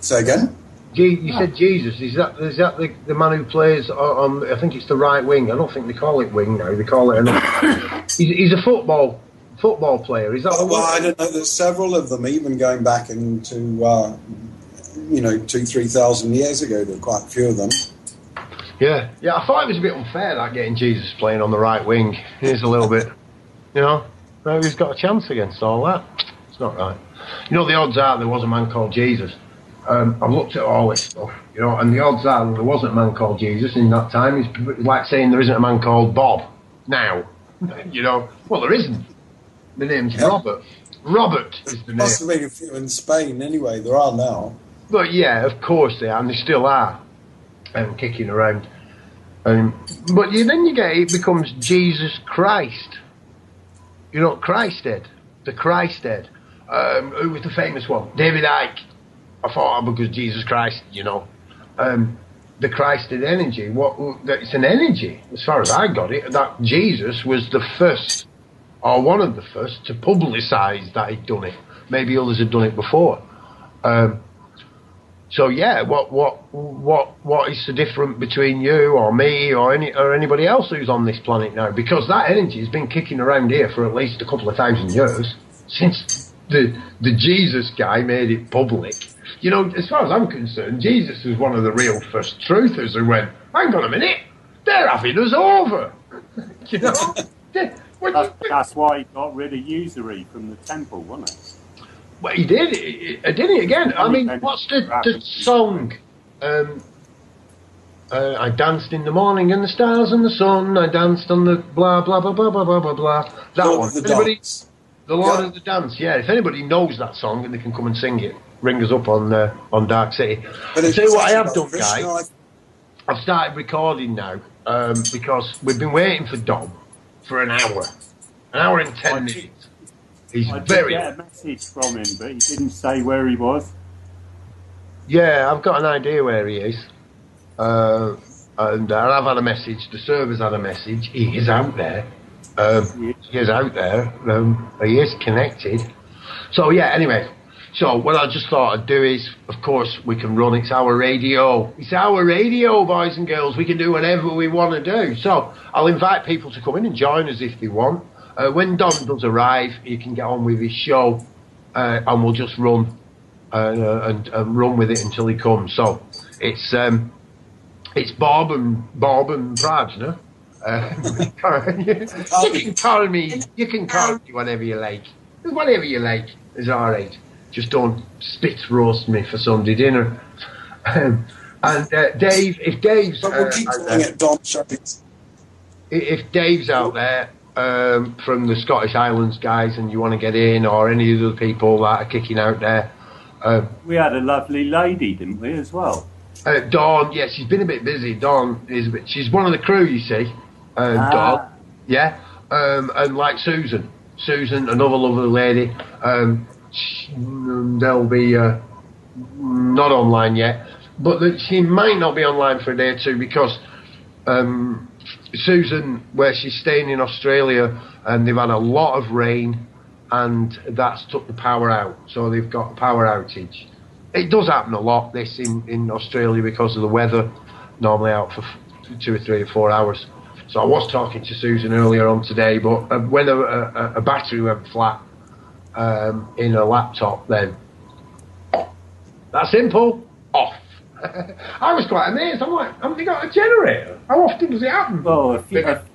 Say again? You said Jesus. Is that the man who plays on? I think it's the right wing. I don't think they call it wing now. They call it another. He's a football player. Is that? Well, I don't know. There's several of them, even going back into 2,000-3,000 years ago. There were quite a few of them. Yeah. I thought it was a bit unfair that getting Jesus playing on the right wing. Here's a little bit, maybe he's got a chance against all that. It's not right. The odds are there was a man called Jesus. I've looked at all this stuff, and the odds are there wasn't a man called Jesus in that time. It's like saying there isn't a man called Bob now. Well, there isn't. The name's Robert. Robert is the name. Must have been a few in Spain anyway. There are now. But yeah, of course they are, and they still are, kicking around. But then you get it becomes Jesus Christ. Christed, the Christed. Who was the famous one? David Icke. I thought because Jesus Christ, the Christed energy. It's an energy, as far as I got it. That Jesus was the first, or one of the first, to publicise that he'd done it. Maybe others had done it before. So yeah, what is so different between you or me or anybody else who's on this planet now? Because that energy has been kicking around here for at least a couple of thousand years since the Jesus guy made it public. As far as I'm concerned, Jesus was one of the real first truthers who went, hang on a minute, they're having us over. That's why he got rid of usury from the temple, wasn't it? Well, he did. Did he again? I mean, what's the song? I danced in the morning and the stars and the sun. I danced on the blah, blah, blah, blah, blah, blah, blah, blah. That Lord one. Of the Dance. The Lord of the Dance, yeah. If anybody knows that song and they can come and sing it, ring us up on Dark City. But I'll tell you what I have done, guys. I've started recording now because we've been waiting for Dom for an hour and 10 minutes. I did get a message from him, but he didn't say where he was. Yeah, I've got an idea where he is. And I've had a message. The server's had a message. He is out there. He is out there. He is connected. So, yeah, anyway. So, what I just thought I'd do is, of course, we can run. It's our radio. It's our radio, boys and girls. We can do whatever we want to do. So, I'll invite people to come in and join us if they want. When Don does arrive, he can get on with his show, and we'll just run and run with it until he comes. So it's Bob and Brad, no? You can call me whatever you like. Whatever you like is all right. Just don't spit roast me for Sunday dinner. And Dave, if Dave's if Dave's out there. From the Scottish Islands guys, and you want to get in, or any of the people that are kicking out there. We had a lovely lady, didn't we, as well? Dawn, yeah, she's been a bit busy. Dawn is she's one of the crew, you see. Dawn, yeah. And like Susan, another lovely lady. They'll be not online yet, but she might not be online for a day or two because Susan, where she's staying in Australia, and they've had a lot of rain, and that's took the power out. So they've got a power outage. It does happen a lot, this in Australia, because of the weather, normally out for 2 or 3 or 4 hours. So I was talking to Susan earlier on today, but when a battery went flat in a laptop, then that's simple, off. I was quite amazed. I'm like, haven't you got a generator? How often does it happen? Well, a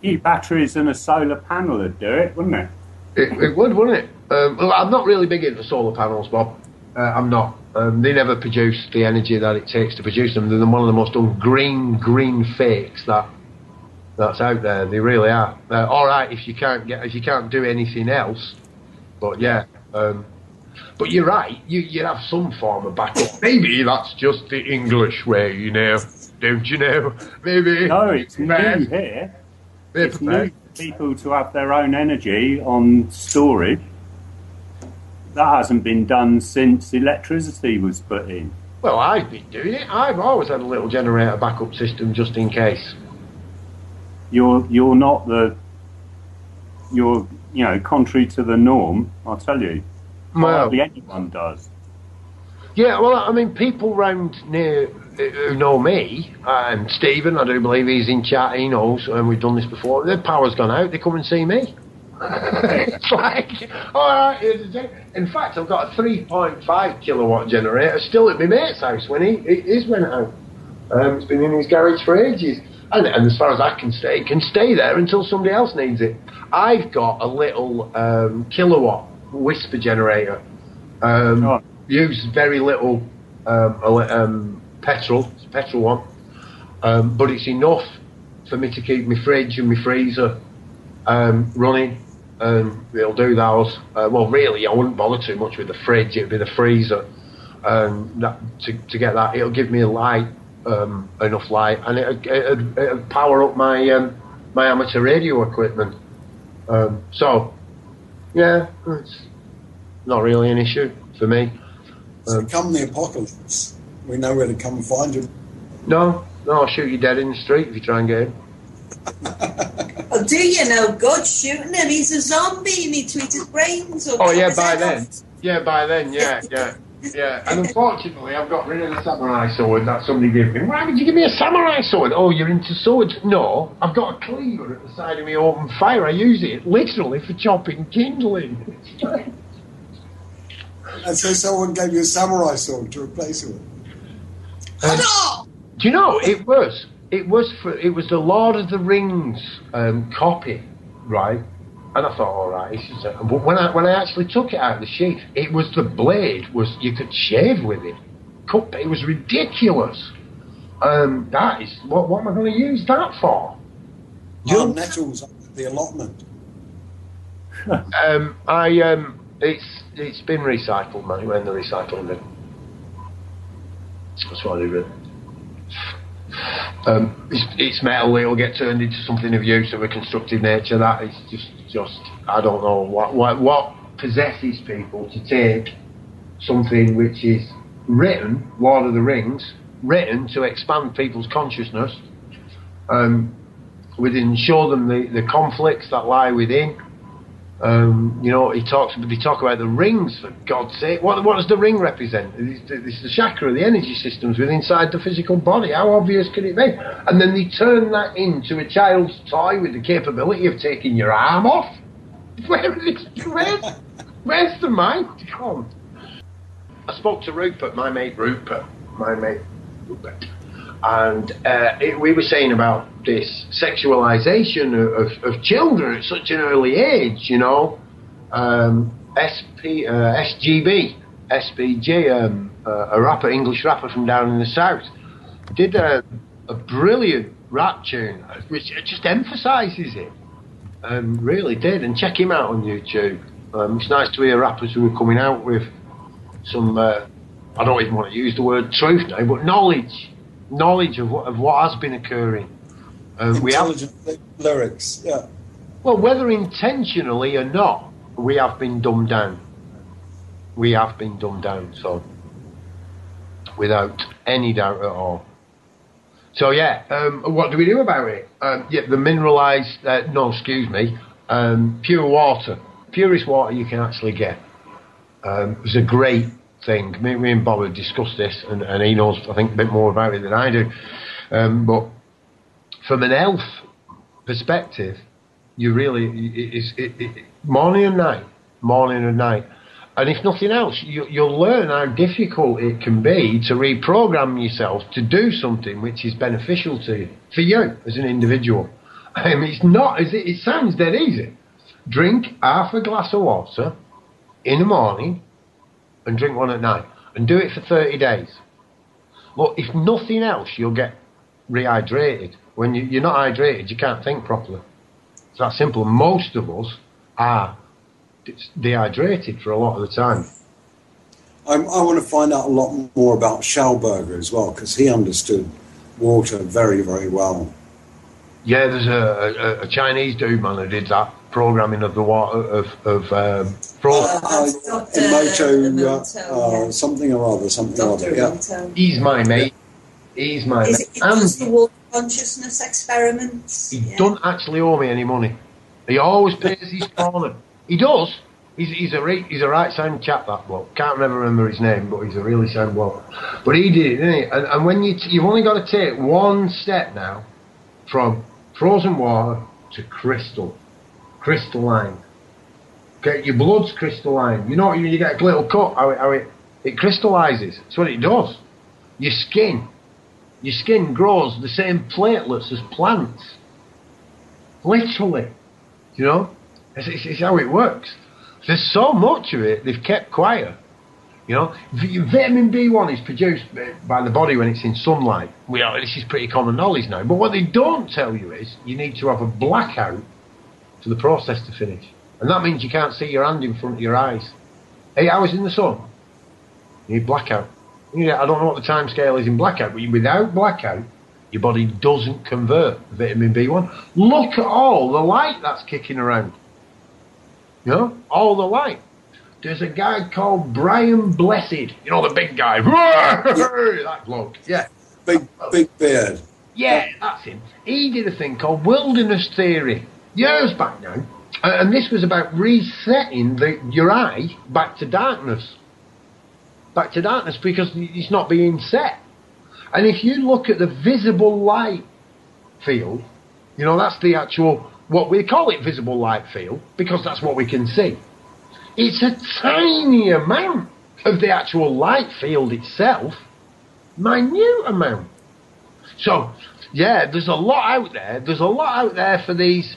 few batteries and a solar panel would do it, wouldn't it? It would, wouldn't it? Well, I'm not really big into solar panels, Bob. I'm not. They never produce the energy that it takes to produce them. They're one of the most green fakes that's out there. They really are. All right, if you can't do anything else, but yeah. But you're right, you have some form of backup. Maybe that's just the English way, don't you know? Maybe. No, it's new here. It's new for people to have their own energy on storage. That hasn't been done since electricity was put in. Well, I've been doing it. I've always had a little generator backup system just in case. You're not contrary to the norm, I'll tell you. Hardly anyone does. Yeah, well, I mean, people round near who know me, and Stephen, I do believe he's in chat, he knows, and we've done this before, their power's gone out, they come and see me. It's like, alright, in fact, I've got a 3.5 kilowatt generator still at my mate's house when his went out. It's been in his garage for ages. And as far as I can stay, it can stay there until somebody else needs it. I've got a little kilowatt whisper generator. Use very little petrol. It's a petrol one, but it's enough for me to keep my fridge and my freezer running. It'll do those. Well, really, I wouldn't bother too much with the fridge. It'd be the freezer. To get that, it'll give me a light, enough light, and it'll power up my my amateur radio equipment. So, yeah, it's not really an issue for me. Come the apocalypse, we know where to come and find you. No, I'll shoot you dead in the street if you try and get him. Well, do you know good shooting him? He's a zombie. You need to eat his brains. Or by then. Yeah. And unfortunately, I've got rid of the samurai sword that somebody gave me. Why would you give me a samurai sword? Oh, you're into swords? No, I've got a cleaver at the side of my open fire. I use it literally for chopping kindling. And so someone gave you a samurai sword to replace it with. Do you know it was the Lord of the Rings copy, right? And I thought, all right, but when I actually took it out of the sheath, it was the blade you could shave with it. It was ridiculous. That is what am I going to use that for? Nettles the allotment. It's been recycled, man. When the recycling bin. That's what I do. It's metal. It'll get turned into something of use of a constructive nature. That is just I don't know what possesses people to take something which is written, Lord of the Rings, written to expand people's consciousness, show them the conflicts that lie within. They talk about the rings, for God's sake. What does the ring represent? It's the chakra, the energy systems within inside the physical body. How obvious can it be? And then they turn that into a child's toy with the capability of taking your arm off. Where's the mind? Come on. I spoke to Rupert, my mate Rupert, and we were saying about this sexualization of children at such an early age, SPG, a rapper, English rapper from down in the south, did a brilliant rap tune which just emphasises it, really did. And check him out on YouTube. It's nice to hear rappers who are coming out with some, I don't even want to use the word truth now, but knowledge of what has been occurring. Intelligent lyrics, yeah. Well, whether intentionally or not, we have been dumbed down. So without any doubt at all. So yeah, what do we do about it? The mineralised, pure water, purest water you can actually get. It's a great thing. Me and Bob have discussed this, and he knows, I think, a bit more about it than I do. But from an health perspective, you really, morning and night. And if nothing else, you'll learn how difficult it can be to reprogram yourself to do something which is beneficial to you, for you as an individual. It's not, it sounds dead easy. Drink half a glass of water in the morning and drink one at night, and do it for 30 days. Look, if nothing else, you'll get rehydrated. When you're not hydrated, you can't think properly. It's that simple. Most of us are dehydrated for a lot of the time. I want to find out a lot more about Schauberger as well, because he understood water very, very well. Yeah, there's a Chinese dude, man, who did that programming of the water Emoto, something or other. Yeah. He's my mate. Is it just the water consciousness experiments? He don't actually owe me any money. He always pays his corner. He does, He's a right sound chap, that bloke. Can't remember his name, but he's a really sound bloke. But he did it, didn't he? And when you've only got to take one step now from frozen water to crystalline. Okay, your blood's crystalline. You know, you get a little cut, how it crystallises. That's what it does. Your skin grows the same platelets as plants. Literally, you know, it's how it works. There's so much of it they've kept quiet. You know, vitamin B1 is produced by the body when it's in sunlight. This is pretty common knowledge now. But what they don't tell you is you need to have a blackout for the process to finish. And that means you can't see your hand in front of your eyes. 8 hours in the sun, you need blackout. I don't know what the time scale is in blackout, but without blackout, your body doesn't convert vitamin B1. Look at all the light that's kicking around. You know, all the light. There's a guy called Brian Blessed. You know, the big guy. That bloke. Yeah. Big beard. Yeah, that's him. He did a thing called wilderness theory years back now. And this was about resetting your eye back to darkness. Back to darkness because it's not being set. And if you look at the visible light field, you know, that's the actual, what we call it visible light field, because that's what we can see. It's a tiny amount of the actual light field itself, minute amount. So, yeah, there's a lot out there. There's a lot out there for these,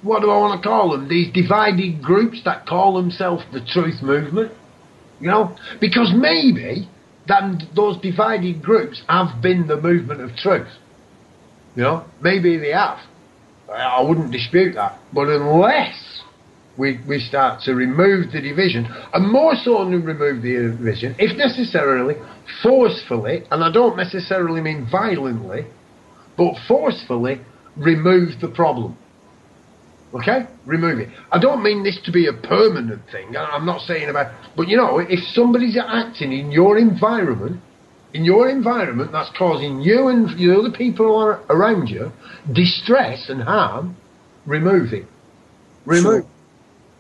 what do I want to call them? These divided groups that call themselves the truth movement, you know? Because maybe those divided groups have been the movement of truth, you know? Maybe they have. I wouldn't dispute that. But unless we start to remove the division, and more so than remove the division, if necessarily, forcefully, and I don't necessarily mean violently, but forcefully remove the problem. Okay? Remove it. I don't mean this to be a permanent thing. I'm not saying about, but you know, if somebody's acting in your environment that's causing you and the other people around you distress and harm, remove it. Remove.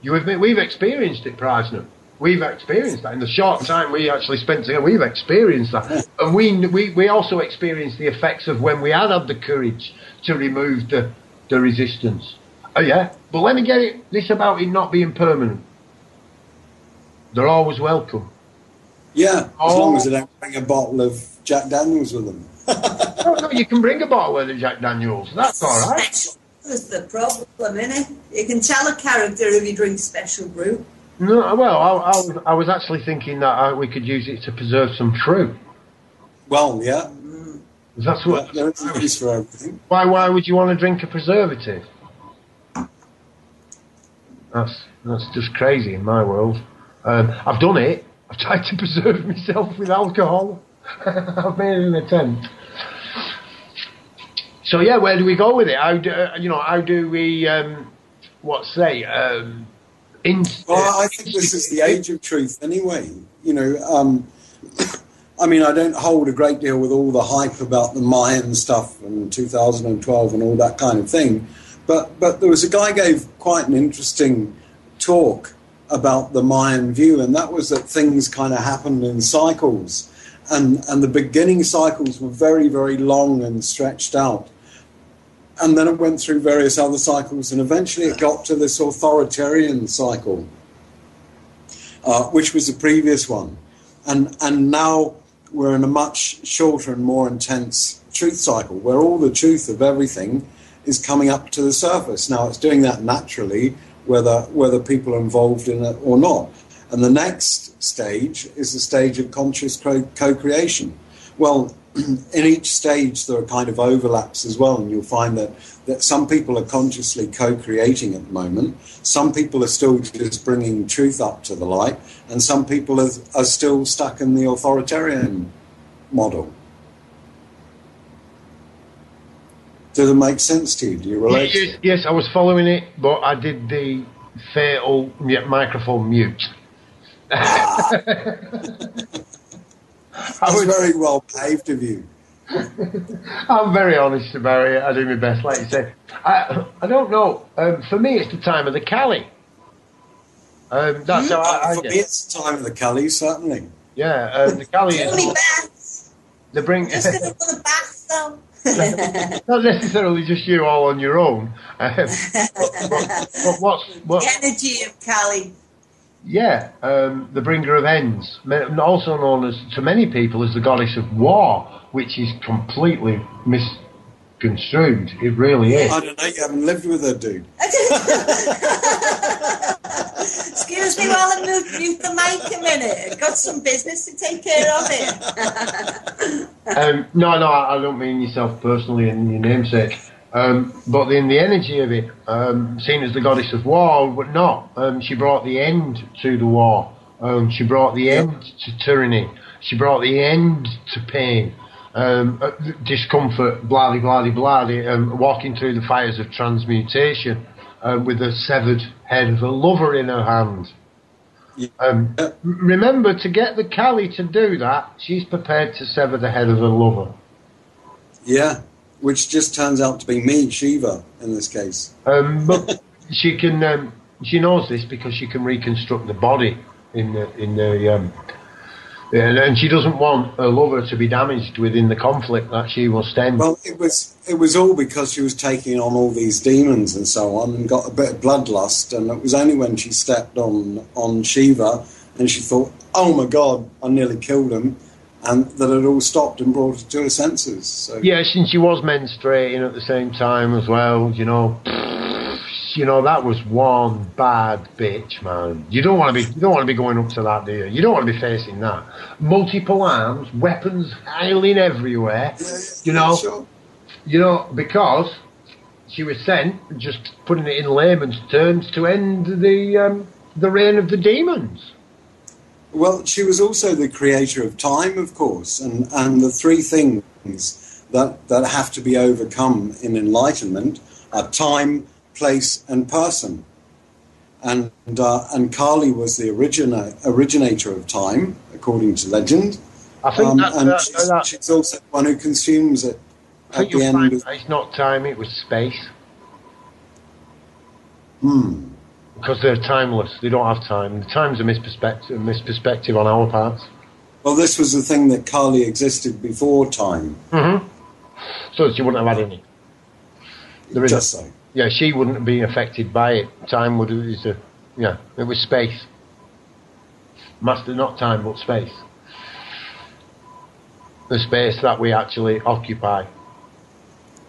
Sure. We've experienced it, Pricenough. We've experienced that in the short time we actually spent together. We've experienced that, and we also experienced the effects of when we had the courage to remove the resistance. Oh yeah, but let me get this about it not being permanent. They're always welcome. Yeah, as long as they don't bring a bottle of Jack Daniels with them. No, you can bring a bottle of the Jack Daniels. That's all right. That's the problem, innit? You can tell a character if you drink special brew. No, well, I was actually thinking that we could use it to preserve some fruit. Well, yeah. That's what. There is a use for everything. Why would you want to drink a preservative? That's just crazy in my world. I've done it. I've tried to preserve myself with alcohol. I've made an attempt. So yeah, where do we go with it? How do we well, I think this is the age of truth anyway. You know, I mean, I don't hold a great deal with all the hype about the Mayan stuff and 2012 and all that kind of thing. But there was a guy gave quite an interesting talk about the Mayan view, and that was that things kind of happened in cycles, and the beginning cycles were very, very long and stretched out. And then it went through various other cycles, and eventually it got to this authoritarian cycle, which was the previous one. And now we're in a much shorter and more intense truth cycle, where all the truth of everything is coming up to the surface. Now, it's doing that naturally, whether people are involved in it or not. And the next stage is the stage of conscious co-creation. Well, in each stage there are kind of overlaps as well, and you'll find that some people are consciously co-creating at the moment, some people are still just bringing truth up to the light, and some people are still stuck in the authoritarian model. Does it make sense to you? Do you relate? Yes, I was following it, but I did the fatal microphone mute. That's very well paved of you. I'm very honest about it. I do my best, like you said. I don't know. For me, it's the time of the Cali. That's how I For get me, it. it's the time of the Cully, certainly. Yeah, the Cali Too many is... baths. They bring... Just going to go to the bath, though. Not necessarily just you all on your own. But what? The energy of Cali. Yeah, the bringer of ends, also known as, to many people, as the goddess of war, which is completely misconstrued. It really is. I don't know, you haven't lived with her, dude. Excuse me while I mute the mic a minute. I've got some business to take care of here. No, I don't mean yourself personally and your namesake. But in the energy of it, seen as the goddess of war, but not. She brought the end to the war. She brought the end to tyranny. She brought the end to pain, discomfort, walking through the fires of transmutation with a severed head of a lover in her hand. Remember, to get the Kali to do that, she's prepared to sever the head of her lover. Yeah. Which just turns out to be me, Shiva, in this case. But she can. She knows this because she can reconstruct the body and she doesn't want her lover to be damaged within the conflict that she will stand. Well, it was all because she was taking on all these demons and so on, and got a bit of bloodlust. And it was only when she stepped on Shiva and she thought, "Oh my God, I nearly killed him." And that it all stopped and brought her to her senses. So. Yeah, since she was menstruating at the same time as well, you know, that was one bad bitch, man. You don't want to be going up to that, do you? You don't want to be facing that. Multiple arms, weapons hailing everywhere. Sure. Because she was sent, just putting it in layman's terms, to end the reign of the demons. Well, she was also the creator of time, of course, and the three things that have to be overcome in enlightenment are time, place, and person. And Kali was the originator of time, according to legend. I think she's also the one who consumes it at the end. It's not time; it was space. Because they're timeless. They don't have time. The time's a misperspective on our parts. Well, this was the thing that Kali existed before time. Mm-hmm. So she wouldn't have had any. Just so. Yeah, she wouldn't be affected by it. Time would it was space. Master, not time, but space. The space that we actually occupy.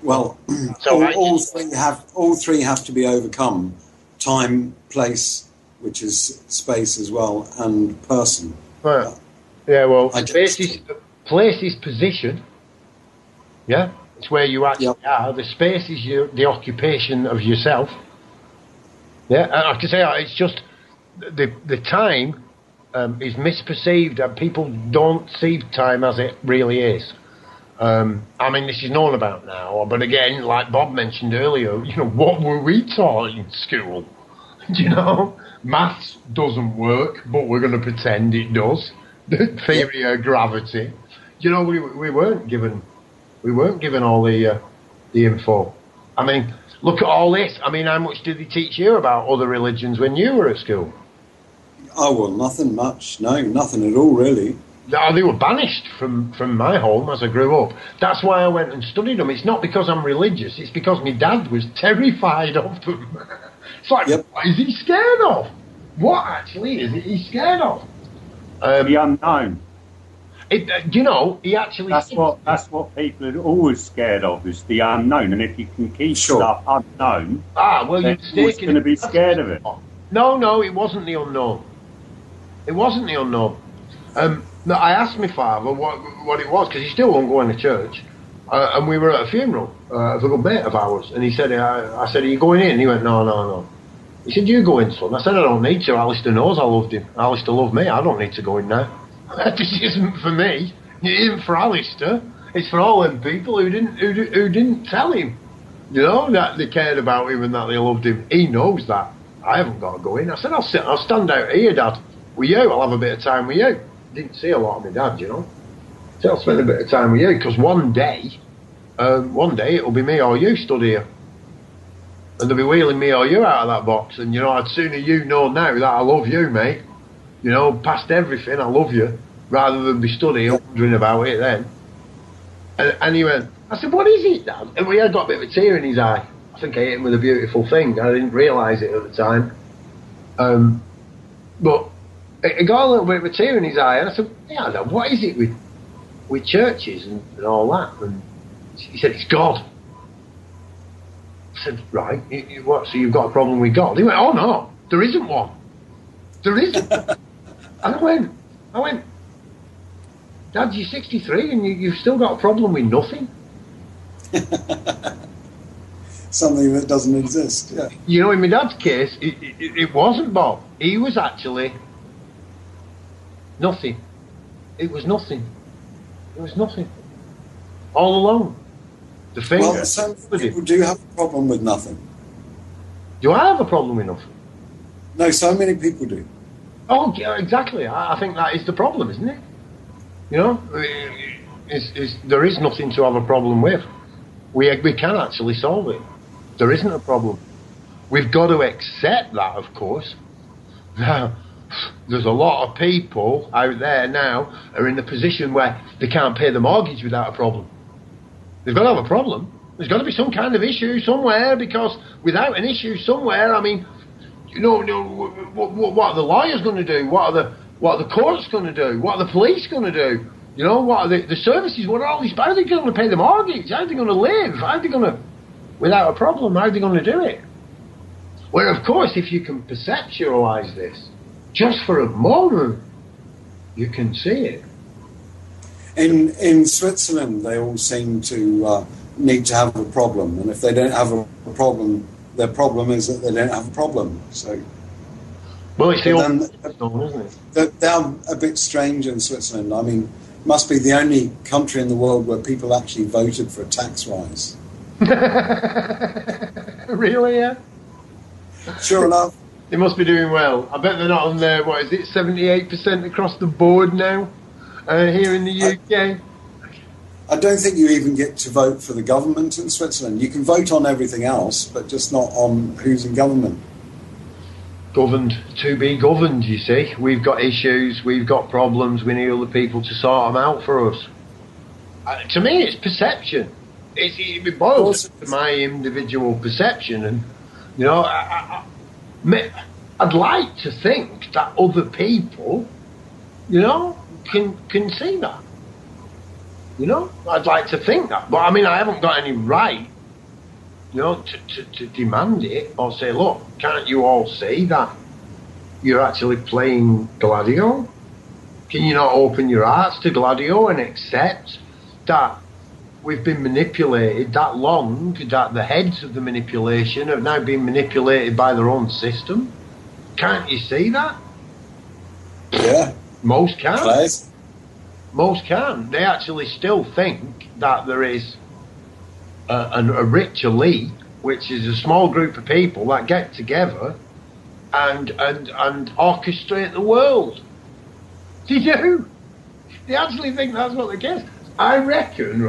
Well, so all three have to be overcome. Time, place, which is space as well, and person. Right. Yeah, well, place is position. Yeah, it's where you actually are. The space is the occupation of yourself. Yeah, and I can say it's just the time is misperceived, and people don't see time as it really is. I mean, this is known about now, but again, like Bob mentioned earlier, what were we taught in school? Maths doesn't work, but we're going to pretend it does. The theory of gravity. We weren't given all the info. I mean, look at all this. I mean, how much did they teach you about other religions when you were at school? Oh, well, nothing much. No, nothing at all, really. They were banished from my home as I grew up. That's why I went and studied them. It's not because I'm religious. It's because my dad was terrified of them. It's like, What is he scared of? What actually is he scared of? The unknown. He actually... That's what people are always scared of, is the unknown. And if you can keep stuff unknown, you're always going to be scared of it. No, it wasn't the unknown. It wasn't the unknown. No, I asked my father what it was, because he still won't go in the church. And we were at a funeral of a good mate of ours. And he said, I said, are you going in? And he went, no. He said, you go in, son. I said, I don't need to. Alistair knows I loved him. Alistair loved me. I don't need to go in now. This isn't for me. It isn't for Alistair. It's for all them people who didn't tell him, that they cared about him and that they loved him. He knows that. I haven't got to go in. I said, I'll stand out here, Dad, with you. I'll have a bit of time with you. Didn't see a lot of my dad, So I'll spend a bit of time with you, because one day it'll be me or you stood here. and they'll be wheeling me or you out of that box. And, you know, I'd sooner you know now that I love you, mate. You know, past everything, I love you, rather than be stood here wondering about it then. And he went, I said, what is it, Dad? And we had got a bit of a tear in his eye. I think I hit him with a beautiful thing. I didn't realise it at the time. But it got a little bit of a tear in his eye. And I said, yeah, Dad, what is it with churches and all that? And he said, it's God. I said, right, what, so you've got a problem with God? He went, oh no, there isn't one. There isn't. And I went, Dad, you're 63 and you've still got a problem with nothing? Something that doesn't exist, yeah. You know, in my dad's case, it wasn't Bob. He was actually nothing. It was nothing. It was nothing. All alone. The thing. Well, some people do have a problem with nothing. Do I have a problem with nothing? No, so many people do. Oh, yeah, exactly. I think that is the problem, isn't it? You know, there is nothing to have a problem with. We can actually solve it. There isn't a problem. We've got to accept that, of course. Now, there's a lot of people out there now are in the position where they can't pay the mortgage without a problem. They've got to have a problem. There's got to be some kind of issue somewhere, because without an issue somewhere, I mean, you know, what are the lawyers going to do? What are the courts going to do? What are the police going to do? You know, what are the services? What are all these? How are they going to pay the mortgage? How are they going to live? How are they going to, without a problem, how are they going to do it? Where, of course, if you can perceptualize this just for a moment, you can see it. In Switzerland, they all seem to need to have a problem, and if they don't have a problem, their problem is that they don't have a problem. So, well, it's the old, isn't it? They're a bit strange in Switzerland. I mean, must be the only country in the world where people actually voted for a tax rise. Really? Yeah. Sure enough. They must be doing well. I bet they're not on there. What is it? 78% across the board now here in the UK. I don't think you even get to vote for the government in Switzerland. You can vote on everything else, but just not on who's in government. Governed to be governed, you see. We've got issues, we've got problems, we need other people to sort them out for us. To me, it's perception. It boils to my individual perception, and, you know, I'd like to think that other people, you know, can see that. You know, I'd like to think that. But, I mean, I haven't got any right, you know, to demand it or say, look, can't you all see that you're actually playing Gladio? Can you not open your hearts to Gladio and accept that we've been manipulated that long, that the heads of the manipulation have now been manipulated by their own system? Can't you see that? Yeah. Most can. Please. Most can. They actually still think that there is a rich elite, which is a small group of people that get together and orchestrate the world. They do. They actually think that's what the case. I reckon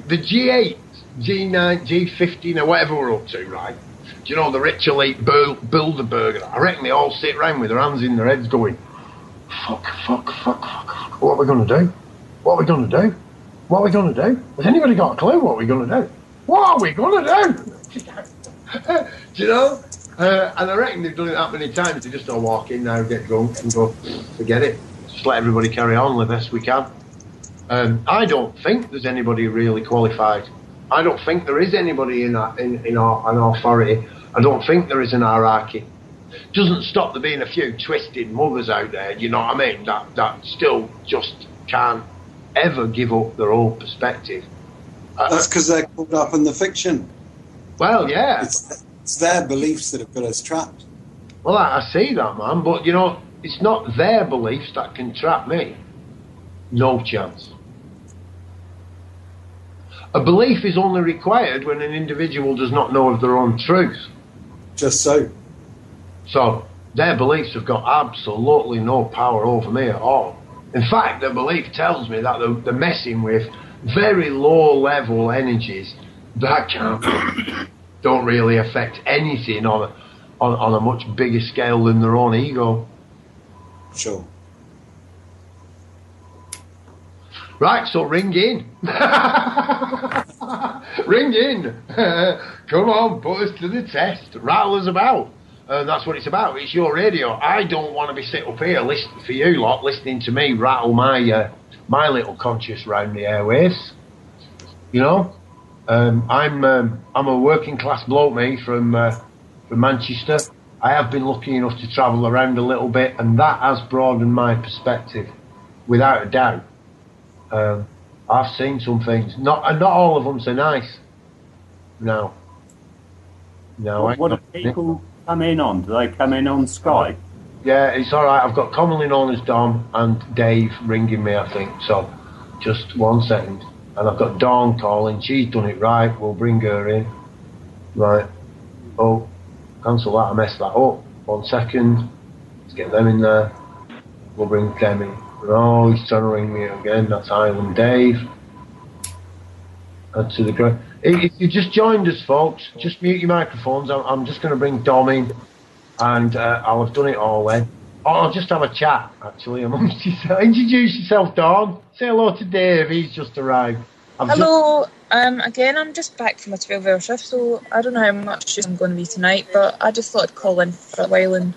the G8, G9, G15 or whatever we're up to, right? Do you know, the rich elite Bilderberger? I reckon they all sit around with their hands in their heads going, fuck. What are we going to do? What are we going to do? What are we going to do? Has anybody got a clue what we're going to do? What are we going to do? Do you know? And I reckon they've done it that many times. They just all walk in now, get drunk and go, forget it. Just let everybody carry on the best we can. I don't think there's anybody really qualified. I don't think there is anybody in an authority. I don't think there is an hierarchy. Doesn't stop there being a few twisted mothers out there, you know what I mean, that still just can't ever give up their old perspective. That's because they're caught up in the fiction. Well, yeah. It's their beliefs that have got us trapped. Well, I see that, man, but, you know, it's not their beliefs that can trap me. No chance. A belief is only required when an individual does not know of their own truth. Just so. So, their beliefs have got absolutely no power over me at all. In fact, their belief tells me that they're messing with very low-level energies that can't don't really affect anything on a much bigger scale than their own ego. Sure. Right, so ring in. Ring in. Come on, put us to the test. Rattle us about. And that's what it's about. It's your radio. I don't want to be sit up here listening for you lot, listening to me rattle my my little conscience round the airwaves. You know, I'm a working class bloke, me, from Manchester. I have been lucky enough to travel around a little bit, and that has broadened my perspective, without a doubt. I've seen some things. Not all of them so nice. No. What do people come in on? Do they come in on Skype? Yeah, it's all right. I've got commonly known as Dom and Dave ringing me, I think. So, just 1 second. And I've got Dawn calling. She's done it right. We'll bring her in. Right. Oh, cancel that. I messed that up. 1 second. Let's get them in there. We'll bring them in. Oh, he's trying to ring me again. That's Island Dave. Add to the group. If you just joined us, folks, just mute your microphones. I'm just going to bring Dom in, and I'll have done it all then. Oh, I'll just have a chat, actually, amongst yourself. Introduce yourself, Dawn. Say hello to Dave. He's just arrived. Hello. Again, I'm just back from a 12-hour shift, so I don't know how much I'm going to be tonight, but I just thought I'd call in for a while and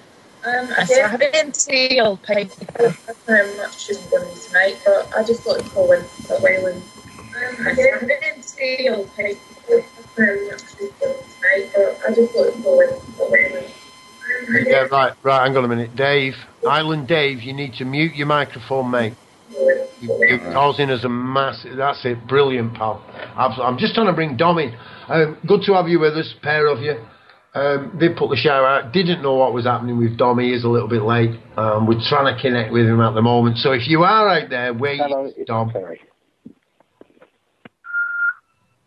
if I haven't say I'll pipe. I don't know how much I'm going to be tonight, but I just thought I'd call in for a while and if I haven't say I'll pipe. I don't know how much I'm going to be tonight, but I just thought I'd call in for a while and yeah, right, hang on a minute. Dave, Island Dave, you need to mute your microphone, mate. You're causing us a massive... That's it, brilliant, pal. I'm just trying to bring Dom in. Good to have you with us, pair of you. Did put the shout out, didn't know what was happening with Dom. He is a little bit late. We're trying to connect with him at the moment. So if you are out there, wait, Dom.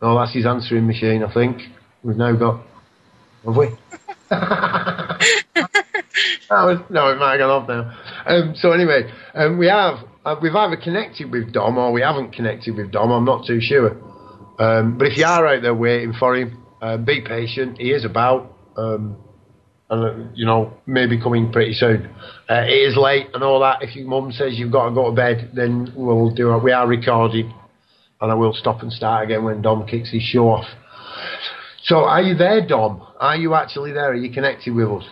Oh, that's his answering machine, I think. We've now got... Have we? No, it might have gone off now. So anyway, we've either connected with Dom or we haven't connected with Dom. I'm not too sure. But if you are out there waiting for him, be patient. He is about, and you know, maybe coming pretty soon. It is late and all that. If your mum says you've got to go to bed, then we'll do it. We are recording, and I will stop and start again when Dom kicks his show off. So, are you there, Dom? Are you actually there? Are you connected with us?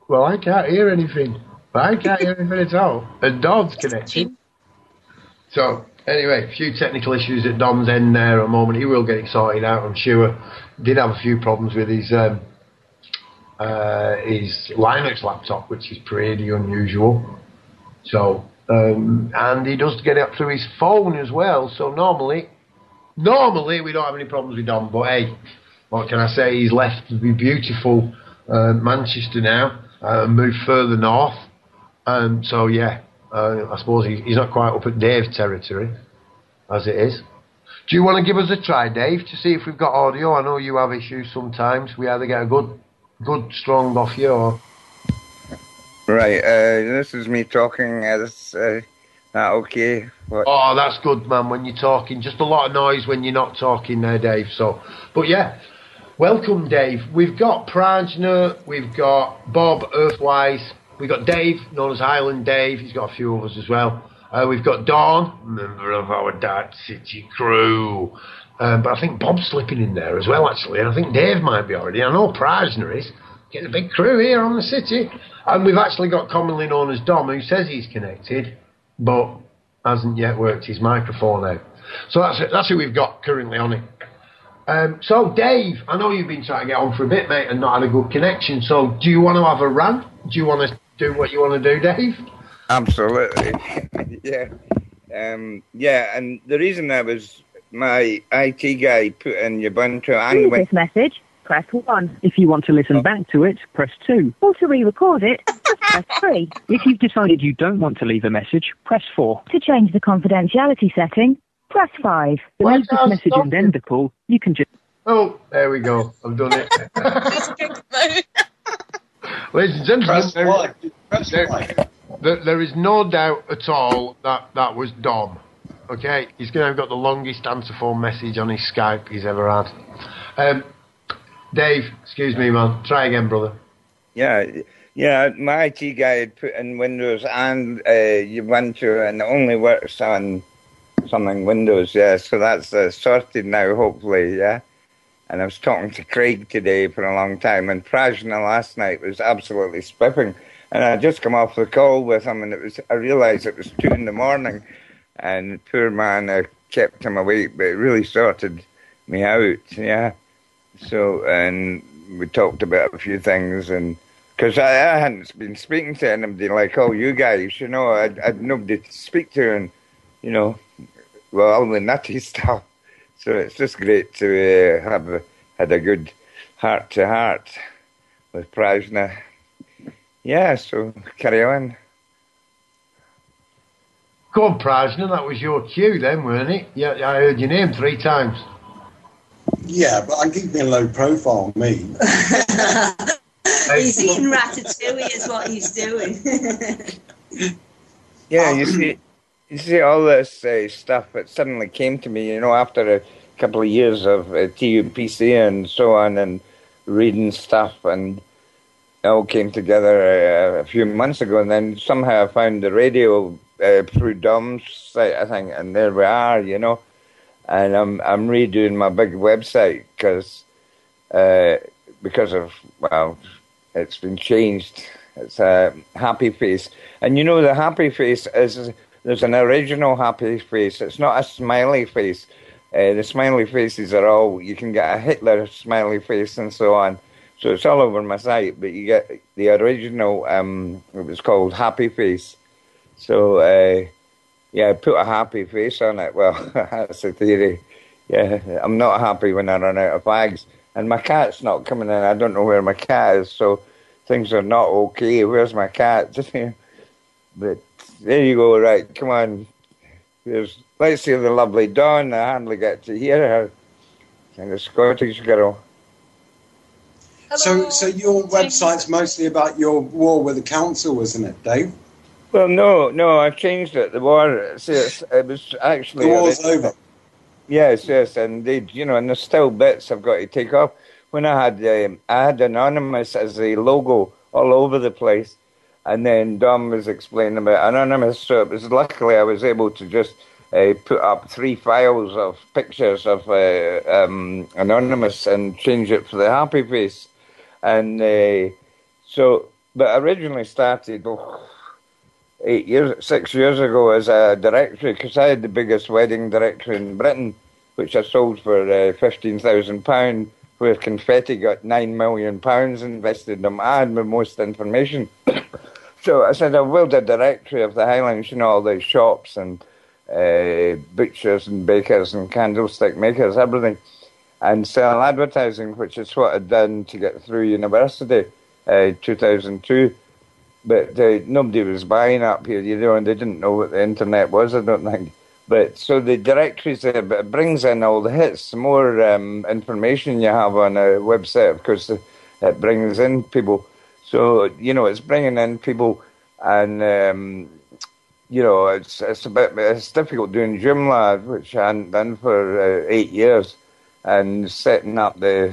Well, I can't hear anything. I can't hear anything at all. And Dom's connected. So, anyway, a few technical issues at Dom's end there a moment. He will get it sorted out, I'm sure. Did have a few problems with his Linux laptop, which is pretty unusual. So, and he does get it up through his phone as well. So, normally we don't have any problems with Dom. But, hey, what can I say? He's left the beautiful Manchester now. Moved further north, so yeah, I suppose he's not quite up at Dave's territory, as it is. Do you want to give us a try, Dave, to see if we've got audio? I know you have issues sometimes. We either get a good strong off you, or... Right, this is me talking. Is that okay? What? Oh, that's good, man, when you're talking. Just a lot of noise when you're not talking there, Dave, so... But yeah... Welcome, Dave. We've got Prajna, we've got Bob, Earthwise, we've got Dave, known as Island Dave. He's got a few of us as well. We've got Dawn, member of our Darkcity Crew. But I think Bob's slipping in there as well, actually. And I think Dave might be already. I know Prajna is. Getting a big crew here on the city. And we've actually got commonly known as Dom, who says he's connected, but hasn't yet worked his microphone out. So that's who we've got currently on it. So, Dave, I know you've been trying to get on for a bit, mate, and not had a good connection. So, do you want to have a rant? Do you want to do what you want to do, Dave? Absolutely. Yeah. Yeah, and the reason that was my IT guy put in Ubuntu and this message, press 1. If you want to listen back to it, press 2. Or to re-record it, just press 3. If you've decided you don't want to leave a message, press 4. To change the confidentiality setting, press 5. To leave this message and end the call, you can just... Oh, there we go. I've done it. Ladies and gentlemen, there is no doubt at all that was Dom. Okay, he's going to have got the longest answer phone message on his Skype he's ever had. Dave, excuse me, man. Try again, brother. Yeah, my IT guy had put in Windows and Ubuntu, and it only works on something Windows, yeah. So that's sorted now, hopefully, yeah. And I was talking to Craig today for a long time, and Prajna last night was absolutely spiffing. And I just come off the call with him, and I realised it was 2 a.m, and poor man, I kept him awake, but it really sorted me out, yeah. So, and we talked about a few things, and because I hadn't been speaking to anybody like all you guys, you know, I'd nobody to speak to, and, you know, well, all the nutty stuff. So it's just great to have had a good heart-to-heart with Prajna. Yeah, so carry on. Go on, Prajna, that was your cue then, weren't it? Yeah, I heard your name 3 times. Yeah, but I keep being low profile, me. He's eating ratatouille is what he's doing. Yeah, you see all this stuff that suddenly came to me, you know, after a couple of years of TUPC and so on, and reading stuff, and it all came together a few months ago, and then somehow I found the radio through Dom's site, I think, and there we are, you know. And I'm redoing my big website because of, well, it's been changed. It's a happy face, and you know the happy face is. There's an original happy face. It's not a smiley face. The smiley faces are all, you can get a Hitler smiley face and so on. So it's all over my site, but you get the original, it was called Happy Face. So, yeah, put a happy face on it. Well, that's the theory. Yeah, I'm not happy when I run out of bags. And my cat's not coming in. I don't know where my cat is, so things are not okay. Where's my cat? But there you go, right, come on. Let's hear the lovely Dawn. I hardly get to hear her. And the Scottish girl. So your website's mostly about your war with the council, isn't it, Dave? Well, no, I changed it. The war, it was actually... The war's over. Yes, indeed. You know, and there's still bits I've got to take off. When I had Anonymous as the logo all over the place, and then Dom was explaining about Anonymous, so it was luckily I was able to just put up 3 files of pictures of Anonymous and change it for the happy face. And but I originally started 6 years ago as a directory, because I had the biggest wedding directory in Britain, which I sold for £15,000, where Confetti got £9 million invested in them. I had the most information. So I said, I'll build a directory of the Highlands, you know, all the shops and butchers and bakers and candlestick makers, everything, and sell advertising, which is what I'd done to get through university, 2002. But nobody was buying up here, you know, and they didn't know what the internet was, I don't think. But so the directories, it brings in all the hits. The more information you have on a website, of course, it brings in people. So, you know, it's bringing in people, and, you know, it's difficult doing Joomla, which I hadn't done for 8 years, and setting up the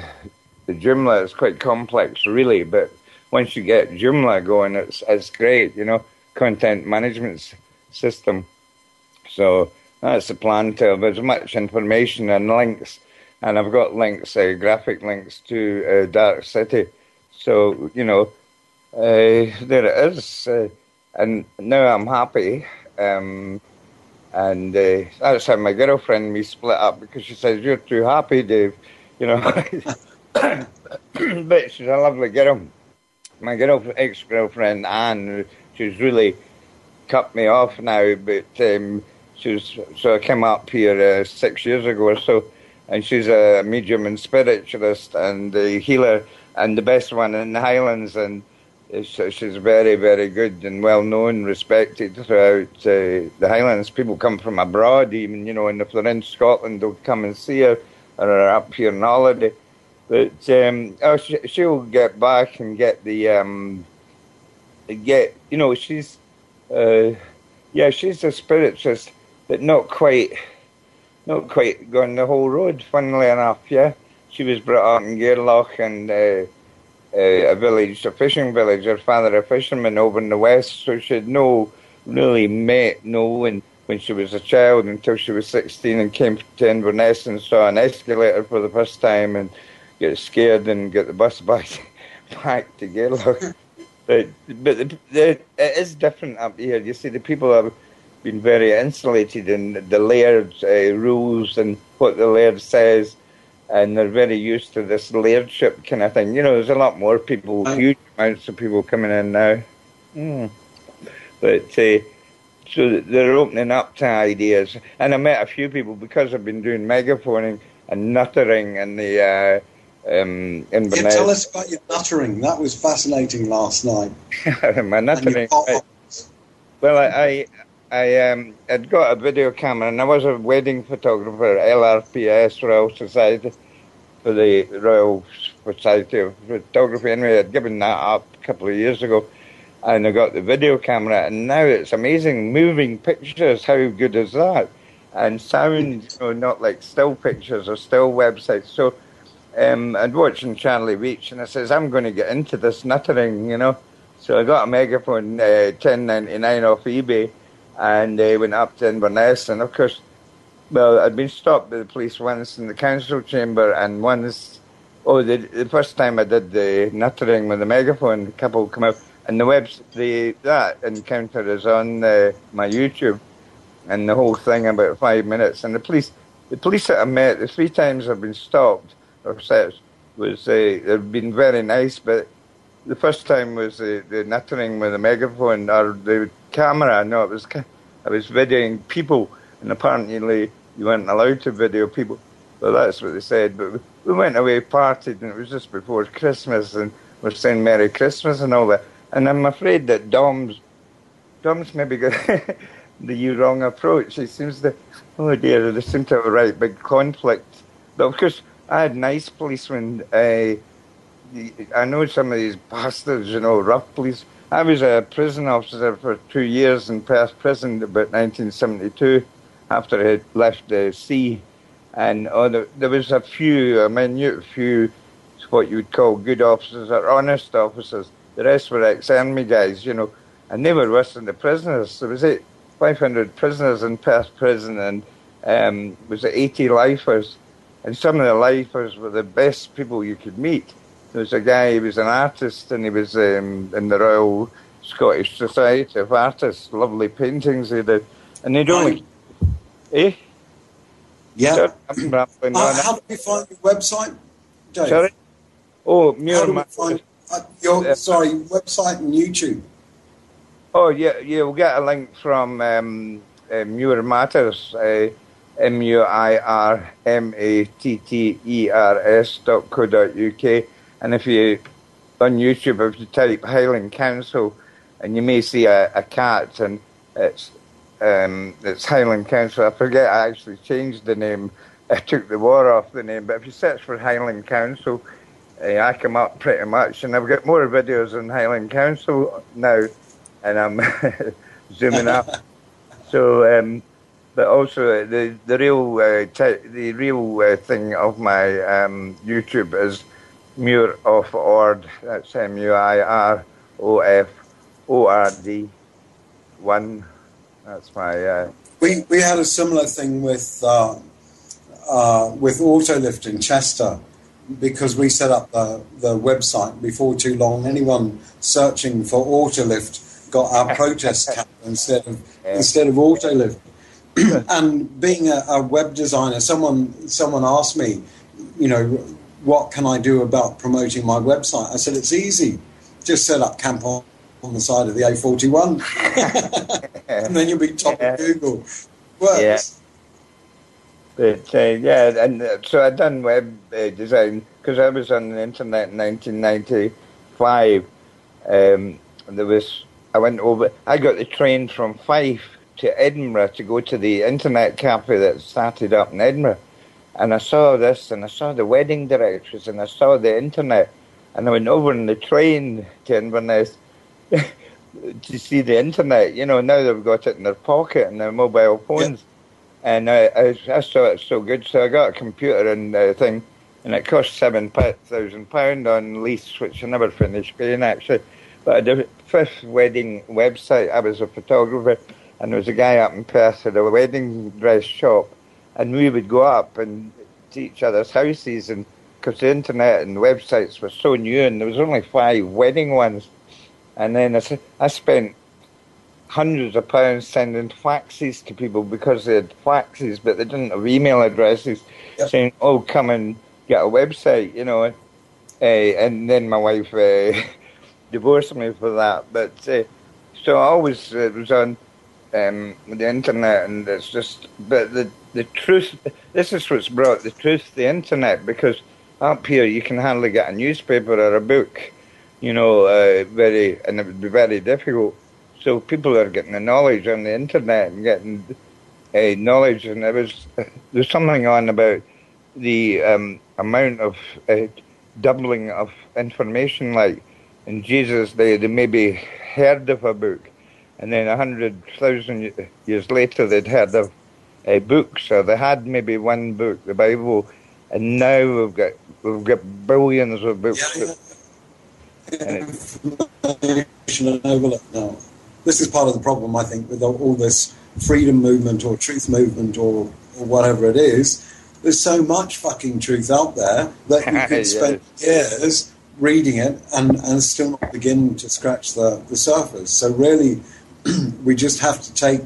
Joomla is quite complex, really, but once you get Joomla going, it's great, you know, content management system. So that's the plan to have as much information and links, and I've got links, graphic links to Darkcity. So, you know, there it is, and now I'm happy, and that's how my girlfriend and me split up, because she says, you're too happy, Dave, you know. But she's a lovely girl. My ex-girlfriend, Anne, she's really cut me off now, but so I came up here 6 years ago or so, and she's a medium and spiritualist and a healer, and the best one in the Highlands, and she's very, very good and well known, respected throughout the Highlands. People come from abroad, even, you know, and if they're in Scotland, they'll come and see her, or are up here on holiday. But she'll get back and get the you know, she's a spiritualist, but not quite gone the whole road, funnily enough, yeah. She was brought up in Gairloch and a village, a fishing village. Her father a fisherman over in the west, so she'd really met no one when she was a child until she was 16 and came to Inverness and saw an escalator for the first time and get scared and get the bus back to Gairloch. But it is different up here. You see, the people have been very insulated in the laird's rules and what the laird says, and they're very used to this lairdship kind of thing. You know, there's a lot more people, huge amounts of people coming in now. But so they're opening up to ideas. And I met a few people because I've been doing megaphoning and nuttering in the Inverness. Tell us about your nuttering. That was fascinating last night. My nuttering. Well, I had got a video camera, and I was a wedding photographer, LRPS, Royal Society, for the Royal Society of Photography. Anyway, I'd given that up a couple of years ago, and I got the video camera, and now it's amazing, moving pictures. How good is that? And sound, not like still pictures or still websites. So I'd watching Charlie Weech, and I says, I'm going to get into this nuttering, So I got a megaphone, $10.99 off eBay, and went up to Inverness, and of course, well, I'd been stopped by the police once in the council chamber, and once, the first time I did the nuttering with the megaphone, the couple come out, and that encounter is on my YouTube, and the whole thing about 5 minutes, and the police that I met, the 3 times I've been stopped or searched, they've been very nice, but the first time was the nuttering with the megaphone or the camera. No, I was videoing people, and apparently you weren't allowed to video people. Well, that's what they said. But we went away, partied, and it was just before Christmas, and we're saying Merry Christmas and all that. And I'm afraid that Dom's maybe got the wrong approach. He seems to, oh dear, they seem to have a right big conflict. But of course, I had nice policemen. I know some of these bastards, rough police. I was a prison officer for 2 years in Perth Prison about 1972 after I had left the sea. And there was a few, minute few, what you would call good officers or honest officers. The rest were ex-army guys, and they were worse than the prisoners. There was 500 prisoners in Perth Prison, and was 80 lifers. And some of the lifers were the best people you could meet. There was a guy, he was an artist, and he was in the Royal Scottish Society of Artists, lovely paintings he did. And they'd only... Yeah. How do we find your website, Dave? Sorry? Oh, Muir Matters. Website and YouTube. Oh, yeah, you'll get a link from Muir Matters, MUIRMATTERS.co.uk. And if you, on YouTube, if you type Highland Council, and you may see a cat, and it's Highland Council. I forget, I actually changed the name. I took the war off the name, but if you search for Highland Council, I come up pretty much, and I've got more videos on Highland Council now, and I'm zooming up. So, but also the real thing of my YouTube is Muir of Ord. That's MUIROFORD 1. That's my. We had a similar thing with Autolift in Chester, because we set up the website before too long. Anyone searching for Autolift got our protest cap instead of Autolift. And being a web designer, someone asked me, what can I do about promoting my website? I said, it's easy. Just set up camp on the side of the A41. And then you'll be top of Google. Works. Yeah. But, and so I'd done web design, because I was on the internet in 1995. I got the train from Fife to Edinburgh to go to the internet cafe that started up in Edinburgh. And I saw this, and I saw the wedding directories, and I saw the internet, and I went over in the train to Inverness to see the internet. Now they've got it in their pocket and their mobile phones. And I saw it so good, so I got a computer and thing, and it cost £7,000 on lease, which I never finished paying actually. But the first wedding website, I was a photographer, and there was a guy up in Perth at a wedding dress shop, and we would go up and to each other's houses, and because the internet and websites were so new, and there was only 5 wedding ones, and then I spent hundreds of pounds sending faxes to people because they had faxes, but they didn't have email addresses, saying, "Oh, come and get a website," you know. And then my wife divorced me for that. But so I always was on the internet, and it's just. But the truth. This is what's brought the truth to the internet, because up here you can hardly get a newspaper or a book, you know, and it would be very difficult. So people are getting the knowledge on the internet and getting knowledge, and there's something on about the amount of doubling of information. Like in Jesus' day, they maybe heard of a book, and then 100,000 years later they'd heard of a book. So they had maybe one book, the Bible, and now we've got billions of books. Information overload now. This is part of the problem, I think, with all this freedom movement or truth movement or whatever it is. There's so much fucking truth out there that you could spend years reading it and still not begin to scratch the surface. So really, we just have to take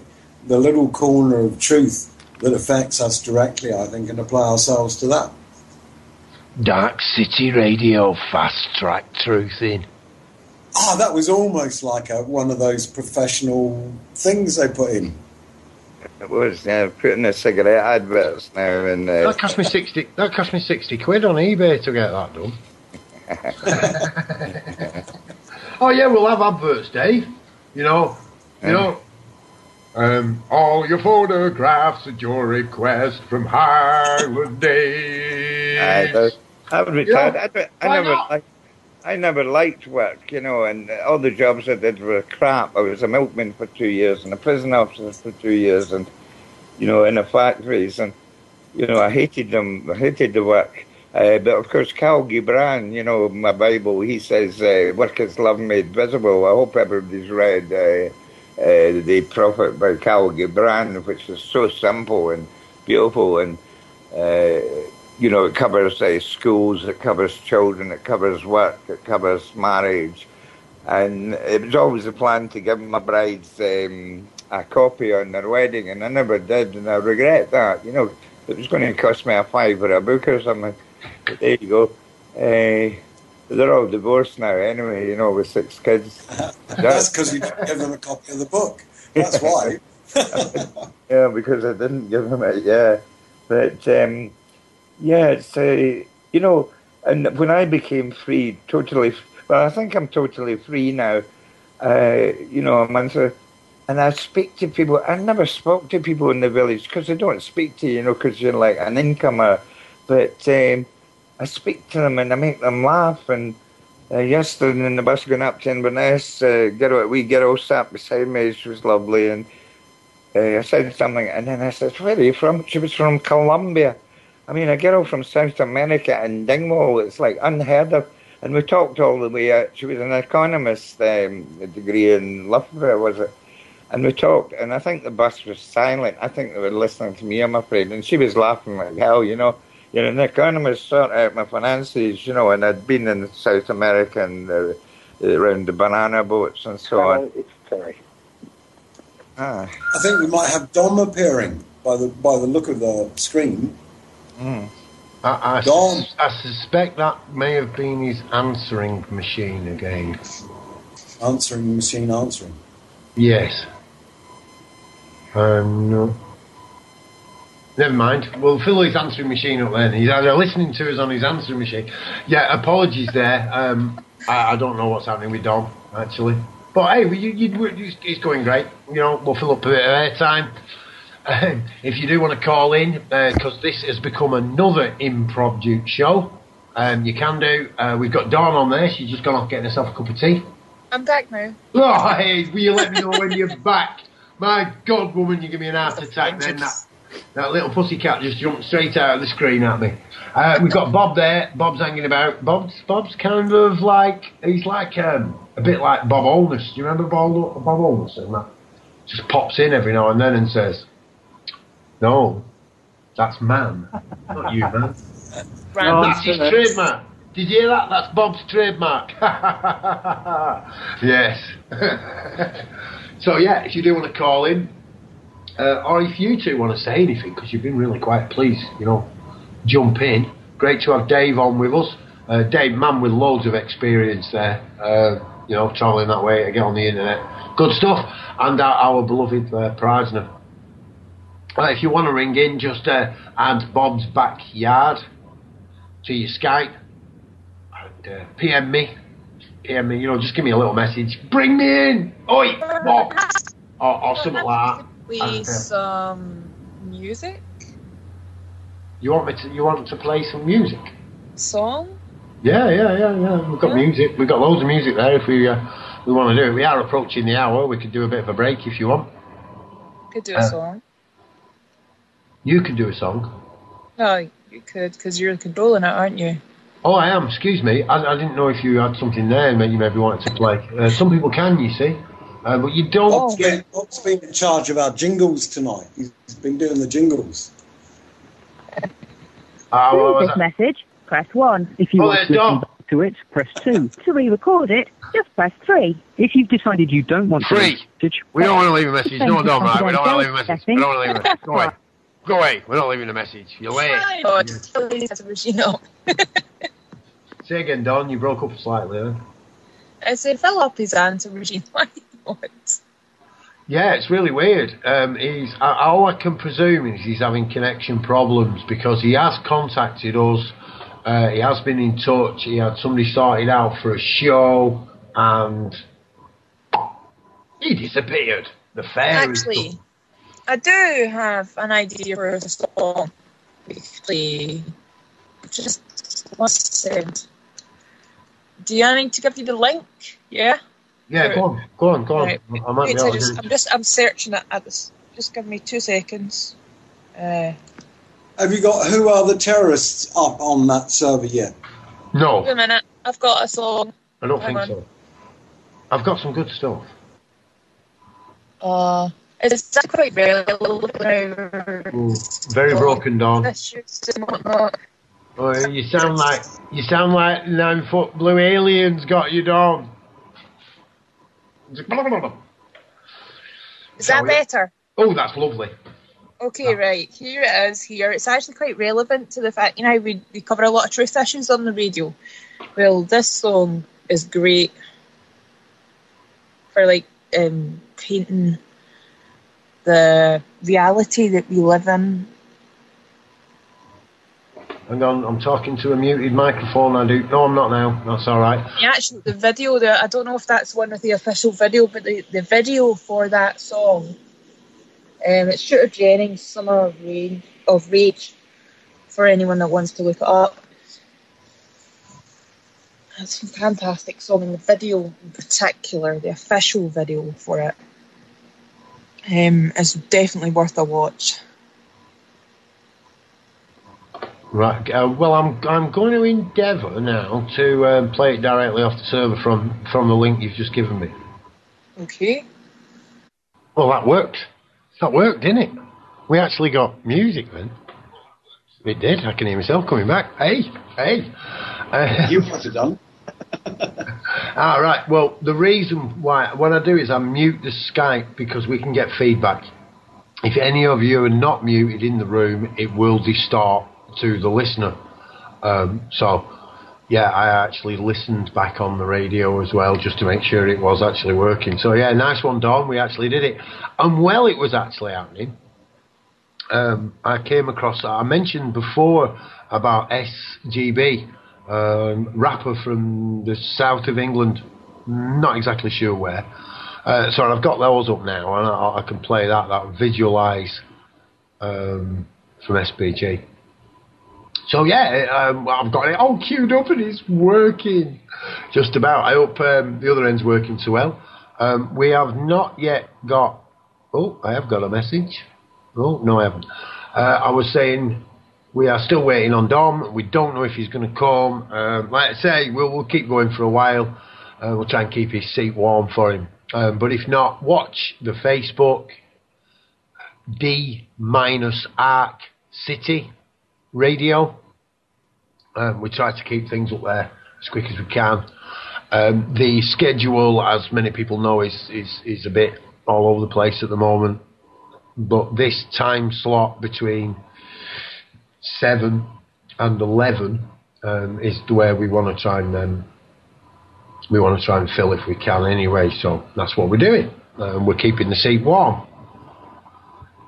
the little corner of truth that affects us directly, I think, and apply ourselves to that. Dark City Radio, fast track truth in. Oh, that was almost like one of those professional things they put in. It was, putting the cigarette adverts now. And that cost me 60. That cost me 60 quid on eBay to get that done. Oh yeah, we'll have adverts, Dave. You know. All your photographs at your request from Highland Days. I never liked work, you know, and all the jobs I did were crap. I was a milkman for 2 years and a prison officer for 2 years, and, you know, in the factories, and, you know, I hated them. I hated the work. But, of course, Cal Gibran, you know, my Bible, he says, work is love made visible. I hope everybody's read The Prophet by Cal Gibran, which is so simple and beautiful, and you know, it covers schools, it covers children, it covers work, it covers marriage. And it was always a plan to give my brides a copy on their wedding, and I never did, and I regret that. You know, it was going to cost me a £5 a book or something. But there you go. They're all divorced now anyway, you know, with 6 kids. That's because you didn't give them a copy of the book. That's why. Yeah, because I didn't give them it, yeah. But... yeah, it's, you know, and when I became free, totally, well, I think I'm totally free now, you know, and I speak to people. I never spoke to people in the village because they don't speak to you, you know, because you're like an incomer. But I speak to them and I make them laugh. And yesterday in the bus going up to Inverness, a wee girl sat beside me. She was lovely. And I said something, and then I said, "Where are you from?" She was from Colombia. I mean, a girl from South America and Dingwall, it's like unheard of. And we talked all the way out. She was an economist, a degree in Loughborough, was it? And we talked, and I think the bus was silent. I think they were listening to me, I'm afraid. And she was laughing like hell, you know. You're an economist, sort out my finances, you know, and I'd been in South America and around the banana boats and so on. I think we might have Dom appearing by the look of the screen. I suspect that may have been his answering machine again. Answering machine answering? Yes. No. Never mind. We'll fill his answering machine up then. He's either listening to us on his answering machine. Yeah, apologies there. I don't know what's happening with Dom, actually. But hey, it's going great. You know, we'll fill up a bit of airtime. If you do want to call in, because this has become another Improv Duke show, you can do. We've got Dawn on there. She's just gone off getting herself a cup of tea. I'm back now. Oh, hey, will you let me know when you're back? My God, woman, you give me an heart attack then. That little pussycat just jumped straight out of the screen at me. We've got Bob there. Bob's hanging about. Bob's kind of like, he's like a bit like Bob Holness. Do you remember Bob Holness? And that just pops in every now and then and says, "No, that's man, not you, man." No, that's his trademark. Did you hear that? That's Bob's trademark. Yes. So yeah, if you do want to call in, or if you two want to say anything, because you've been really quiet, please, jump in. Great to have Dave on with us. Dave, man with loads of experience there, travelling that way to get on the internet. Good stuff. And our beloved Prajna. If you want to ring in, just add Bob's Backyard to your Skype. And PM me, just give me a little message. Bring me in! Oi, Bob! Or something like that. Play some music? You want to play some music? Song? Yeah. We've got music. We've got loads of music there if we want to do it. We are approaching the hour. We could do a bit of a break if you want. Could do a song. You could do a song. No, you could, because you're controlling it, aren't you? Oh, I am. Excuse me. I didn't know if you had something there that you maybe wanted to play. Some people can, you see. But you don't. Bob's been in charge of our jingles tonight. He's been doing the jingles. For this message, press 1. If you want to listen back to it, press 2. To re-record it, just press 3. If you've decided you don't want to leave a message, we don't want to leave a message. No, don't, right? We don't want to leave a message. We don't want to leave a message. Go away. Go away. We're not leaving a message. You're late. Oh, just tell me that's a Regina. Say again, Don. You broke up slightly. Huh? I said, fill up his answer, Regina. Why not? Yeah, it's really weird. All I can presume is he's having connection problems because he has contacted us. He has been in touch. He had somebody sorted out for a show, and he disappeared. The fairy. Actually, I do have an idea for a song. Actually, just 1 second. Do you need to give you the link? Yeah. Yeah, go on. Right. I might be able to I'm searching it at this. Just give me 2 seconds. Have you got Who Are the Terrorists up on that server yet? No. Wait a minute. I've got a song. I don't think so. I've got some good stuff. It's quite very broken, Don. Oh, you sound like 9-foot blue aliens got you, Don. Is that better? Oh, that's lovely. Okay, right. Here it is. It's actually quite relevant to the fact, we cover a lot of truth issues on the radio. Well, this song is great for, painting the reality that we live in. Hang on, I'm talking to a muted microphone. No, I'm not now. That's all right. Yeah, actually, the video there, I don't know if that's one of the official video, but the video for that song, it's Shooter Jennings' Summer of Rage, for anyone that wants to look it up. It's a fantastic song, and the video in particular, the official video for it, is definitely worth a watch. Right. Well, I'm going to endeavour now to play it directly off the server from the link you've just given me. Okay. Well, that worked. That worked, didn't it? We actually got music then. It did. I can hear myself coming back. Hey. You must have done. All right. Well, the reason why what I do is I mute the Skype because we can get feedback. If any of you are not muted in the room, it will distort to the listener. So, yeah, I actually listened back on the radio as well just to make sure it was actually working. So, yeah, nice one, Dawn. We actually did it. And while it was actually happening, I came across, I mentioned before about SGB, rapper from the south of England, not exactly sure where. So I've got those up now, and I can play that visualise from SBG. So yeah, I've got it all queued up and it's working just about. I hope the other end's working so well. We have not yet got... Oh, I have got a message. Oh, no I haven't. I was saying we are still waiting on Dom. We don't know if he's going to come. Like I say, we'll keep going for a while. We'll try and keep his seat warm for him. But if not, watch the Facebook D-Arc City Radio. We try to keep things up there as quick as we can. The schedule, as many people know, is a bit all over the place at the moment. But this time slot between 7 and 11 is the way we want to try and fill if we can anyway. So that's what we're doing. We're keeping the seat warm.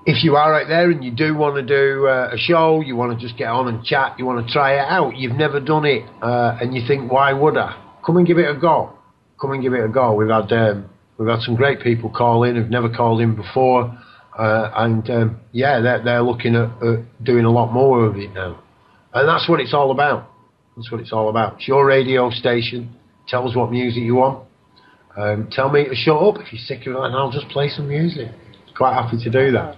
If you are out there and you do want to do a show, you want to just get on and chat, you want to try it out, you've never done it, and you think, why would I? Come and give it a go. Come and give it a go. We've had some great people call in who've never called in before. They're looking at doing a lot more of it now. And that's what it's all about. That's what it's all about. It's your radio station. Tell us what music you want. Tell me to shut up if you're sick of it, and I'll just play some music. Quite happy to do that.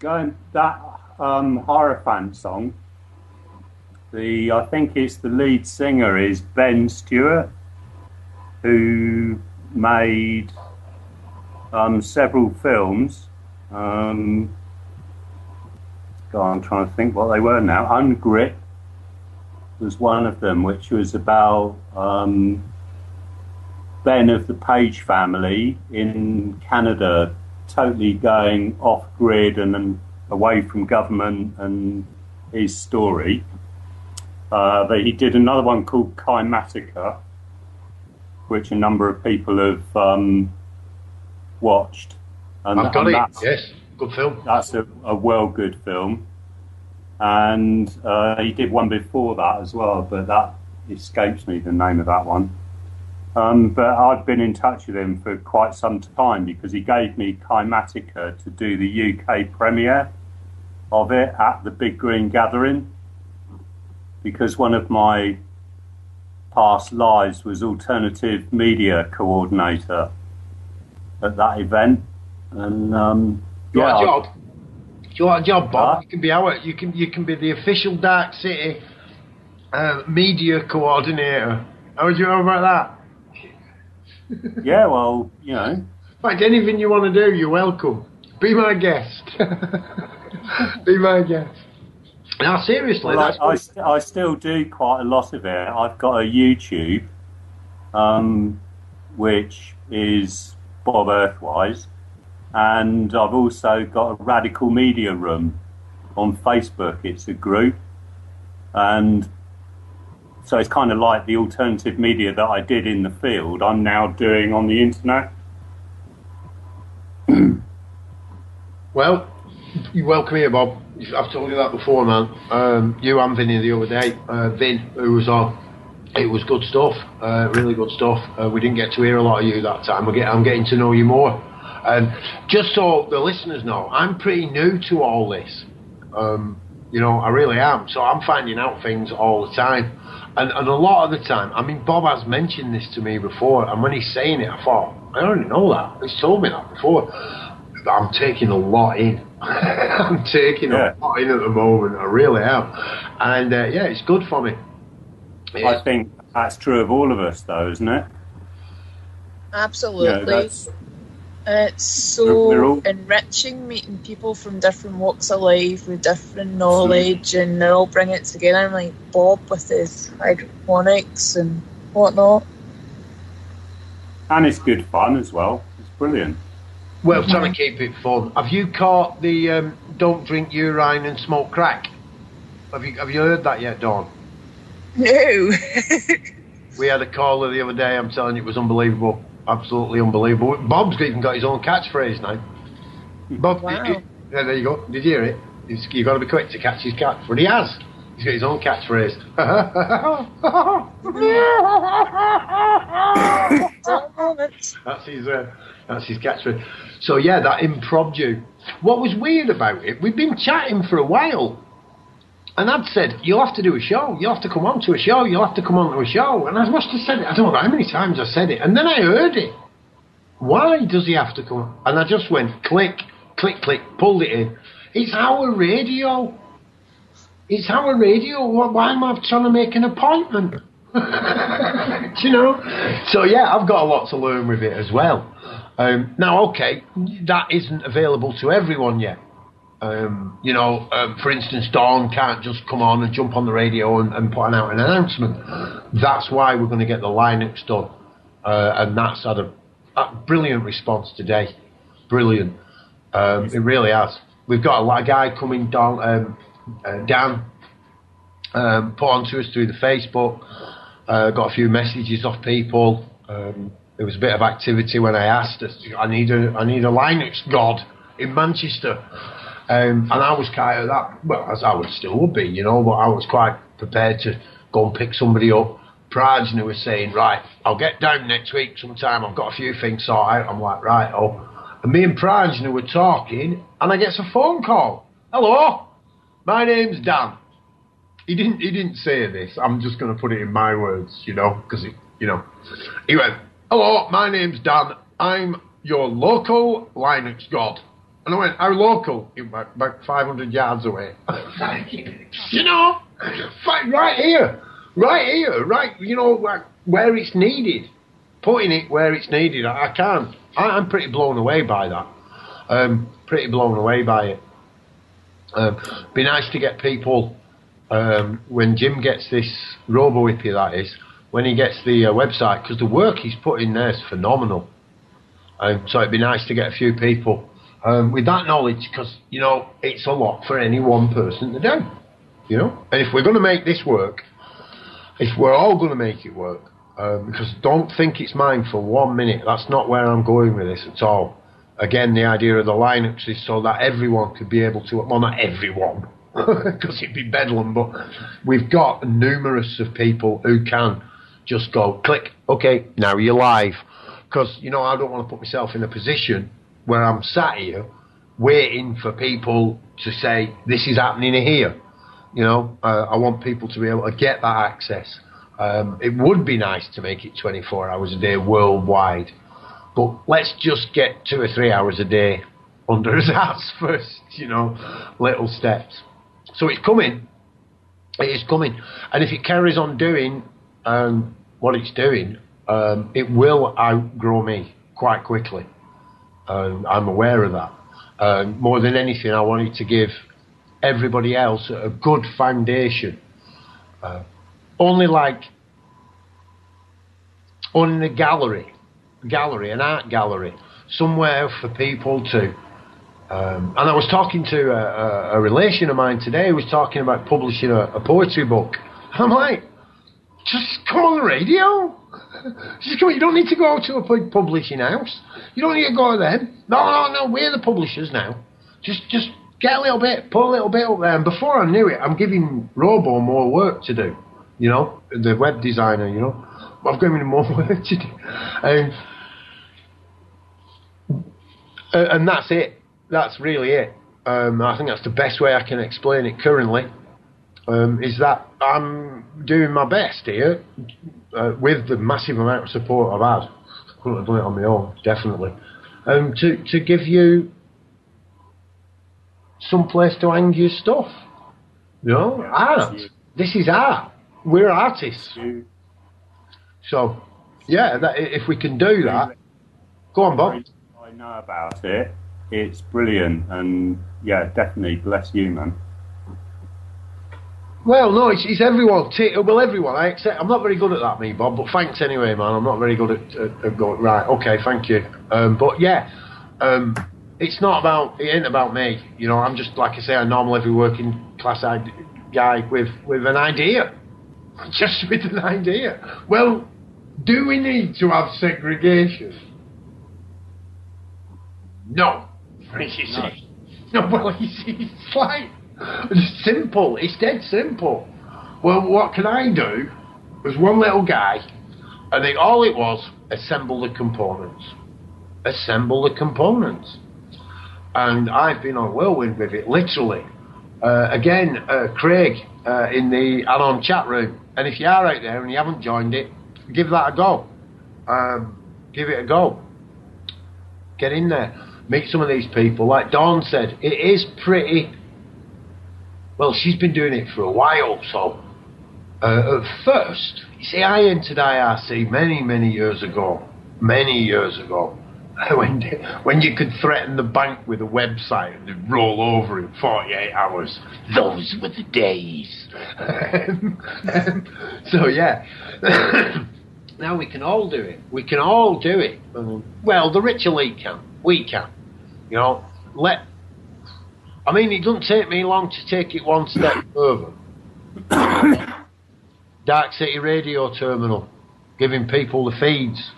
Going that Hierophant song, I think it's the lead singer is Ben Stewart, who made several films. I'm trying to think what they were now. Ungrip was one of them, which was about Ben of the Page family in Canada, totally going off grid and away from government and his story. But he did another one called Kymatica, which a number of people have watched. And I've got it, yes. Good film. That's a well good film. And he did one before that as well, but that escapes me, the name of that one. But I've been in touch with him for quite some time because he gave me Kymatica to do the UK premiere of it at the Big Green Gathering, because one of my past lives was alternative media coordinator at that event. And you want a job? Do you want a job, Bob? You can be you can be the official Dark City media coordinator. How would you know about that? Yeah, well, you know. In fact, anything you want to do, you're welcome. Be my guest. Be my guest. Now, seriously, well, I still do quite a lot of it. I've got a YouTube, which is Bob Earthwise, and I've also got a Radical Media Room on Facebook. It's a group, and so it's kind of like the alternative media that I did in the field, I'm now doing on the internet. Well, you're welcome here, Bob. I've told you that before, man. You and Vinny the other day. Vin, who was on, it was good stuff, really good stuff. We didn't get to hear a lot of you that time. I'm getting to know you more. Just so the listeners know, I'm pretty new to all this. You know, I really am. So I'm finding out things all the time. And a lot of the time, I mean, Bob has mentioned this to me before, and when he's saying it, I thought, I already know that. He's told me that before. But I'm taking a lot in. I'm taking a lot in at the moment. I really am. And, it's good for me. I think that's true of all of us, though, isn't it? Absolutely. Yeah, it's so enriching meeting people from different walks of life with different knowledge, and they're all bringing it together, like Bob with his hydroponics and whatnot. And it's good fun as well. It's brilliant. Well, trying to keep it fun. Have you caught the don't drink urine and smoke crack? Have you heard that yet, Dawn? No. We had a caller the other day, I'm telling you, it was unbelievable. Absolutely unbelievable. Bob's even got his own catchphrase now. Bob, wow. There you go. Did you hear it? You've got to be quick to catch his catch. But he has. He's got his own catchphrase. That's his catchphrase. So yeah, that impromptu. What was weird about it, we'd been chatting for a while, and I'd said, you'll have to do a show, you'll have to come on to a show, you'll have to come on to a show. And I must have said it, I don't know how many times I said it, and then I heard it. Why does he have to come on? And I just went, click, click, click, pulled it in. It's our radio. It's our radio. Why am I trying to make an appointment? Do you know? So yeah, I've got a lot to learn with it as well. Now, okay, that isn't available to everyone yet. For instance, Dawn can't just come on and jump on the radio and put out an announcement. That's why we're going to get the Linux done. And that's had a brilliant response today. Brilliant. It really has. We've got a guy coming down, Dan, put onto us through the Facebook. Got a few messages off people. There was a bit of activity when I asked. I need a Linux god in Manchester. And I was kind of that, well, as I would still would be, but I was quite prepared to go and pick somebody up. Prajna was saying, right, I'll get down next week sometime. I've got a few things sorted out. I'm like, right, oh. And me and Prajna were talking, and I get a phone call. Hello, my name's Dan. He didn't say this. I'm just going to put it in my words, because he went, hello, my name's Dan. I'm your local Linux god. And I went, how local? He went about 500 yards away. Right here, right, where it's needed. Putting it where it's needed, I can't. I'm pretty blown away by that. Pretty blown away by it. Be nice to get people, when Jim gets this robo-whippy, that is, when he gets the website, because the work he's put in there is phenomenal. So it'd be nice to get a few people with that knowledge, because, it's a lot for any one person to do, And if we're going to make this work, if we're all going to make it work, because don't think it's mine for 1 minute. That's not where I'm going with this at all. Again, the idea of the Linux is so that everyone could be able to, well, not everyone, because it'd be bedlam, but we've got numerous of people who can just go, click, okay, now you're live. Because, I don't want to put myself in a position where I'm sat here waiting for people to say, this is happening here. I want people to be able to get that access. It would be nice to make it 24 hours a day worldwide, but let's just get 2 or 3 hours a day under his ass first, little steps. So it's coming. It is coming. And if it carries on doing what it's doing, it will outgrow me quite quickly. I'm aware of that. More than anything, I wanted to give everybody else a good foundation. Only in a gallery, an art gallery, somewhere for people to. And I was talking to a relation of mine today who was talking about publishing a poetry book. I'm like, just come on the radio. Just come. You don't need to go to a publishing house. You don't need to go to them. No. We're the publishers now. Just get a little bit, put a little bit up there. And before I knew it, I'm giving Robo more work to do. The web designer. I've given him more work to do. And that's it. That's really it. I think that's the best way I can explain it currently. Is that I'm doing my best here with the massive amount of support I've had. I couldn't have done it on my own, definitely. To give you some place to hang your stuff. Art. This is art. We're artists. So, yeah, if we can do that, go on, Bob. I know about it. It's brilliant, and yeah, definitely bless you, man. Well, no, it's everyone. Well, everyone. I accept. I'm not very good at that, me, Bob. But thanks anyway, man. I'm not very good at going. Right, okay, thank you. But yeah, it's not about. It ain't about me. I'm just like I say, a normal every working class guy with an idea. Just with an idea. Well, do we need to have segregation? No. No, well, it's like, it's simple. It's dead simple. Well, what can I do as one little guy, and all it was, assemble the components. Assemble the components. And I've been on whirlwind with it, literally. Again, Craig, in the Anon chat room. And if you are out there and you haven't joined it, give that a go. Give it a go. Get in there. meet some of these people. Like Dawn said, it is pretty. Well, she's been doing it for a while, so at first, you see, I entered IRC many years ago. Many years ago. When you could threaten the bank with a website and they'd roll over in 48 hours. Those were the days. So, yeah. Now we can all do it. We can all do it. Well, the rich elite can. We can. You know, I mean, it doesn't take me long to take it one step further. Darkcity Radio Terminal, giving people the feeds.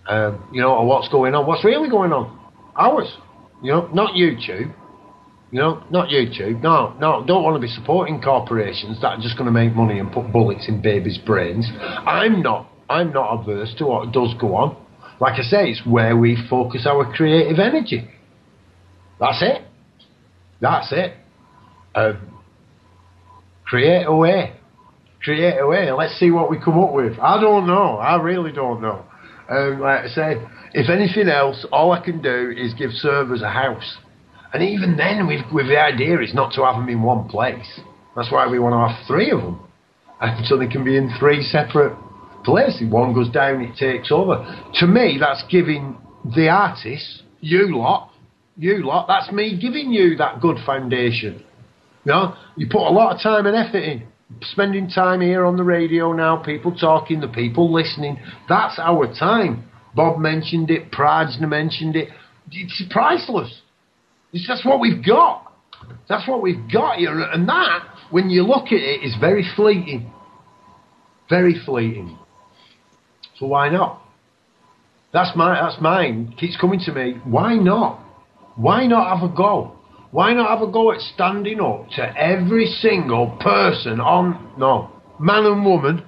You know, what's going on, what's really going on. Ours, you know, not YouTube. You know, not YouTube. No, don't want to be supporting corporations that are just going to make money and put bullets in babies' brains. I'm not averse to what does go on. Like I say, it's where we focus our creative energy. That's it. Create away. Let's see what we come up with. I don't know. I really don't know. Like I say, if anything else, all I can do is give servers a house. And even then, with the idea is not to have them in one place. That's why we want to have 3 of them. And so they can be in 3 separate places. One goes down, it takes over. To me, that's giving the artists, you lot, that's me giving you that good foundation. You know, you put a lot of time and effort in. Spending time here on the radio now, people talking, the people listening. That's our time. Bob mentioned it, Prajna mentioned it. It's priceless. That's what we've got. That's what we've got here. And that, when you look at it, is very fleeting. Very fleeting. So why not? That's mine. Keeps coming to me. Why not? Why not have a go? Why not have a go at standing up to every single person man and woman.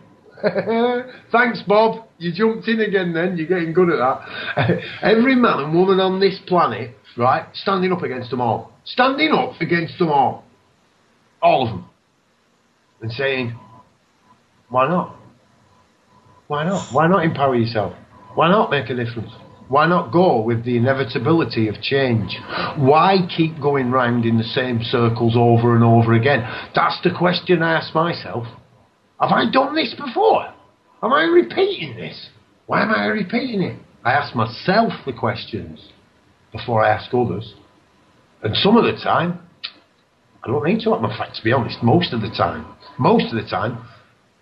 Thanks, Bob. You jumped in again then. You're getting good at that. Every man and woman on this planet, right, standing up against them all. Standing up against them all. All of them. And saying, why not? Why not? Why not empower yourself? Why not make a difference? Why not go with the inevitability of change? Why keep going round in the same circles over and over again? That's the question I ask myself. Have I done this before? Am I repeating this? Why am I repeating it? I ask myself the questions before I ask others. And some of the time, I don't need to. In fact, to be honest, most of the time,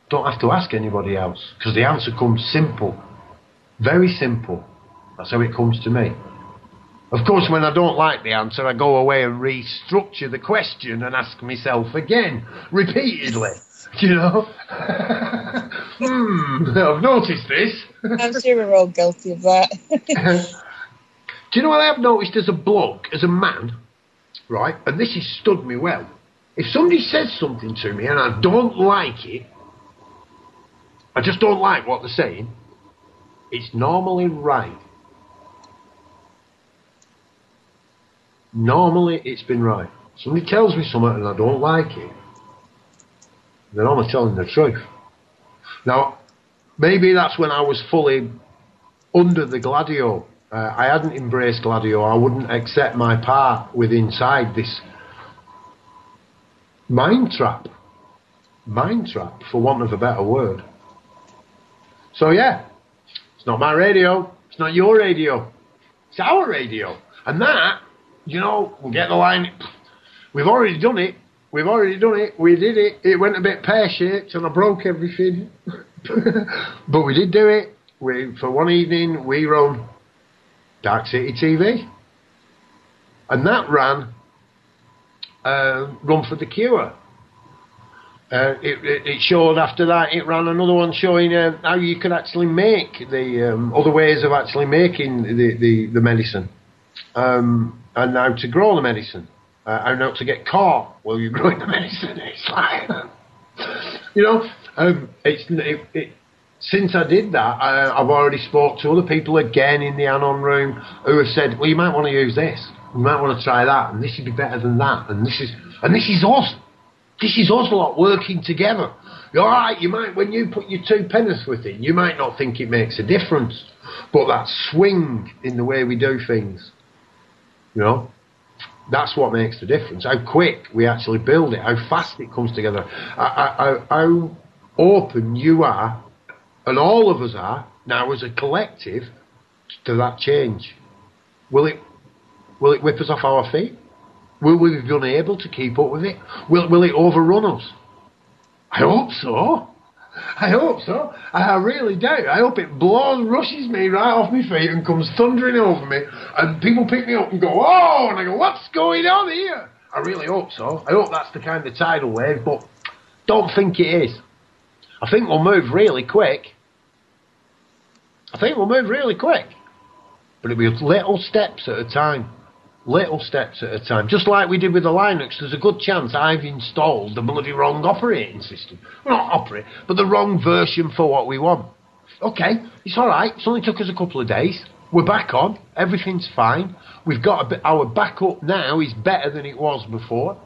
don't have to ask anybody else. Because the answer comes simple. Very simple. That's how it comes to me. Of course, when I don't like the answer, I go away and restructure the question and ask myself again, repeatedly. You know? I've noticed this. I'm sure we're all guilty of that. Do you know what I have noticed as a bloke, as a man, right? And this has stood me well. If somebody says something to me and I don't like it, I just don't like what they're saying, it's normally right. Normally, it's been right. Somebody tells me something and I don't like it, they're normally telling the truth. Now, maybe that's when I was fully under the Gladio. I hadn't embraced Gladio. I wouldn't accept my part with inside this mind trap, for want of a better word. So yeah, it's not my radio. It's not your radio. It's our radio. And that, you know, we'll get the line. We've already done it. We did it. It went a bit pear-shaped and I broke everything. But we did do it. For one evening, we run Darkcity TV. And that ran Run for the Cure. It showed after that, it ran another one showing how you could actually make the other ways of actually making the medicine. And how to grow the medicine. And not to get caught while you're growing the medicine. It's like, you know, since I did that, I've already spoke to other people again in the Anon room who have said, well, you might want to use this, you might want to try that, and this would be better than that, and this is us. This is us lot working together. All right, you might, when you put your 2 pence with it, you might not think it makes a difference, but that swing in the way we do things, You know, that's what makes the difference. How quick we actually build it, how fast it comes together, how open you are, and all of us are now as a collective to that change. Will it whip us off our feet? Will we be unable to keep up with it? Will it overrun us? I hope so. I hope so. I really do. I hope it rushes me right off my feet and comes thundering over me, and people pick me up and go, "Oh!" and I go, "What's going on here?" I really hope so. I hope that's the kind of tidal wave, but don't think it is. I think we'll move really quick. But it'll be little steps at a time. Little steps at a time. Just like we did with the Linux, there's a good chance I've installed the bloody wrong operating system. Well, not operating, but the wrong version for what we want. Okay, it's alright. It's only took us a couple of days. We're back on. Everything's fine. We've got our backup now is better than it was before.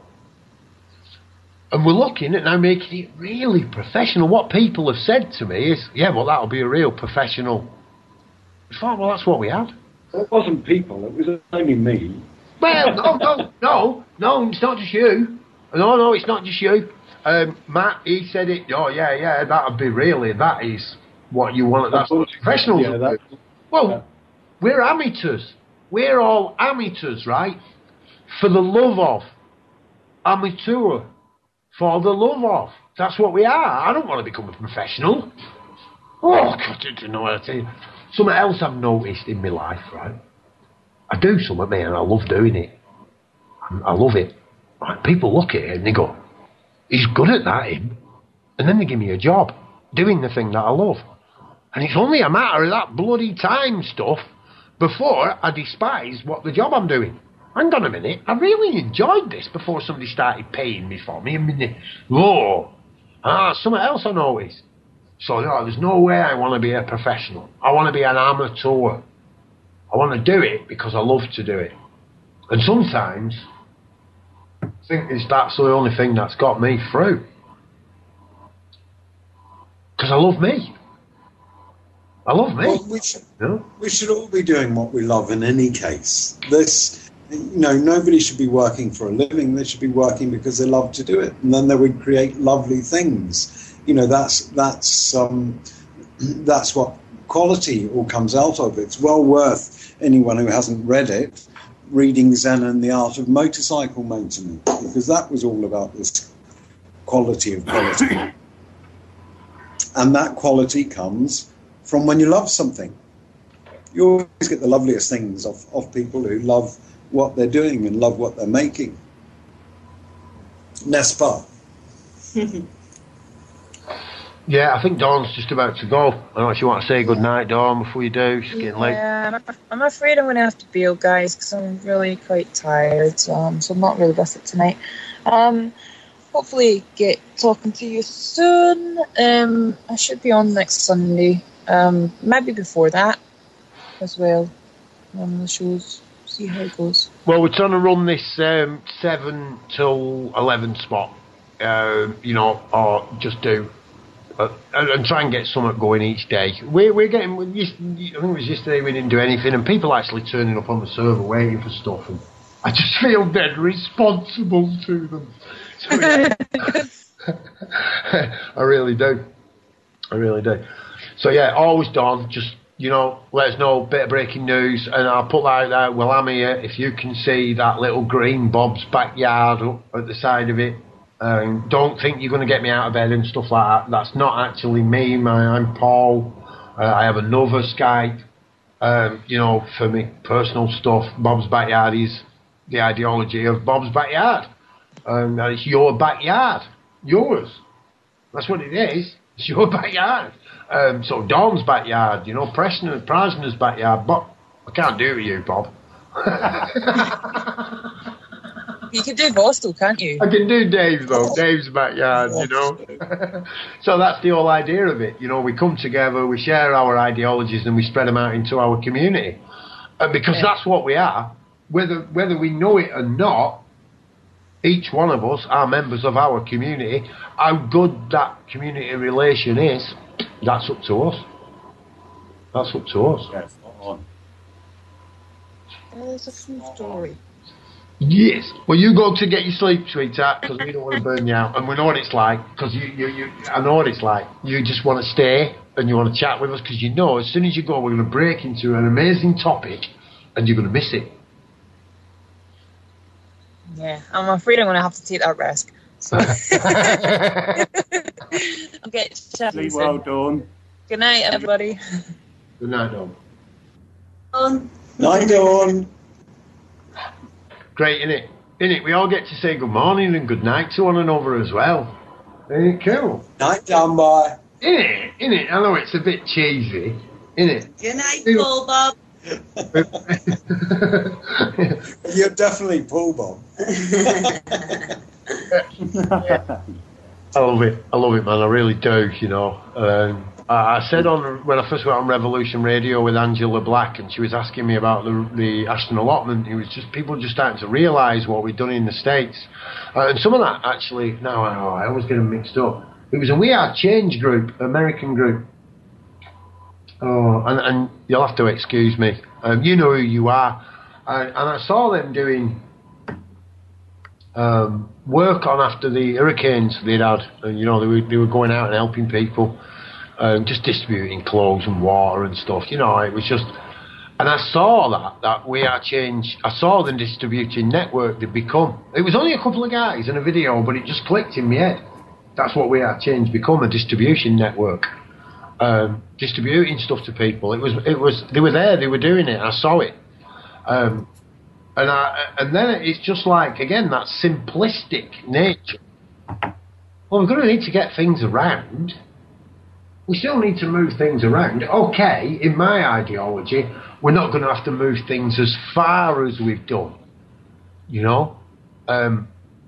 And we're looking at now making it really professional. What people have said to me is, yeah, well, that'll be a real professional. I thought, well, that's what we had. It wasn't people, it was only me. Well, no, it's not just you. No, it's not just you. Matt, he said it. Oh, yeah, that is what you want. That's what professionals do. Well, we're amateurs. We're all amateurs, right? For the love of. Amateur. For the love of. That's what we are. I don't want to become a professional. Oh, God, I didn't know what to tell you. Something else I've noticed in my life, right? I do something, man, and I love doing it. I love it. Right, people look at it and they go, he's good at that, him. And then they give me a job doing the thing that I love. And it's only a matter of that bloody time stuff before I despise what the job I'm doing. Hang on a minute, I really enjoyed this before somebody started paying me for me. Something else I noticed. So, no, there's no way I want to be a professional. I want to be an amateur. I want to do it because I love to do it. And sometimes, I think that's the only thing that's got me through. Because I love me. I love me. Well, we should all be doing what we love in any case. Nobody should be working for a living. They should be working because they love to do it. And then they would create lovely things. That's what quality all comes out of. It's well worth anyone who hasn't read it reading Zen and the Art of Motorcycle Maintenance, because that was all about this quality of quality. And that quality comes from when you love something. You always get the loveliest things of people who love what they're doing and love what they're making. N'est-ce pas? Yeah, I think Dawn's just about to go. I don't know if you want to say good night, Dawn, before you do. It's getting late. Yeah, I'm afraid I'm going to have to bail, guys, because I'm really quite tired. So I'm not really with it tonight. Hopefully get talking to you soon. I should be on next Sunday. Maybe before that as well. On the shows. See how it goes. Well, we're trying to run this 7 till 11 spot. Or just do. And try and get something going each day. We're getting. I think it was yesterday we didn't do anything, and people actually turning up on the server waiting for stuff, and I just feel dead responsible to them. So, yeah. I really do. So yeah, always Dawn. Just let us know. Bit of breaking news, and I'll put that out there. Well, I'm here. If you can see that little green Bob's backyard up at the side of it. Don't think you're going to get me out of bed and stuff like that. That's not actually me. I'm Paul. I have another Skype. For me personal stuff. Bob's Backyard is the ideology of Bob's Backyard. And it's your backyard. Yours. That's what it is. It's your backyard. So Dawn's backyard, Prasner's backyard. But I can't do it with you, Bob. You can do Vostel, can't you? I can do Dave, though. Dave's backyard, So that's the whole idea of it. We come together, we share our ideologies, and we spread them out into our community. And because that's what we are, whether we know it or not, each one of us are members of our community. How good that community relation is, that's up to us. Yes, spot on. It's a true story. Yes. Well, you go to get your sleep, sweetheart, because we don't want to burn you out, and we know what it's like. Because I know what it's like. You just want to stay and you want to chat with us because you know as soon as you go, we're going to break into an amazing topic, and you're going to miss it. Yeah, I'm afraid I'm going to have to take that risk. So. Okay, Sleep well, Dawn. Good night, everybody. Good night, Dawn. Night, Dawn. Great, innit? Innit? We all get to say good morning and good night to one another as well. Ain't it cool? Night, down by. Innit? Innit? I know it's a bit cheesy. Innit? Good night, Paul Bob. You're definitely Paul Bob. I love it. I love it, man. I really do, you know. I said when I first went on Revolution Radio with Angela Black, and she was asking me about the Ashton allotment, it was just people just starting to realise what we'd done in the States. And some of that, actually, I always get them mixed up. It was a We Are Change group, American group. Oh, and you'll have to excuse me. You know who you are. And I saw them doing work on after the hurricanes they'd had. And, you know, they were going out and helping people, just distributing clothes and water and stuff. You know, it was just... And I saw that We Are Change. I saw the distributing network they'd become. It was only a couple of guys in a video, but it just clicked in my head. That's what We Are Change become, a distribution network. Distributing stuff to people. They were there, they were doing it, I saw it. And then it's just like, again, that simplistic nature. Well, we're going to need to get things around. We still need to move things around. Okay, in my ideology, we're not going to have to move things as far as we've done. You know?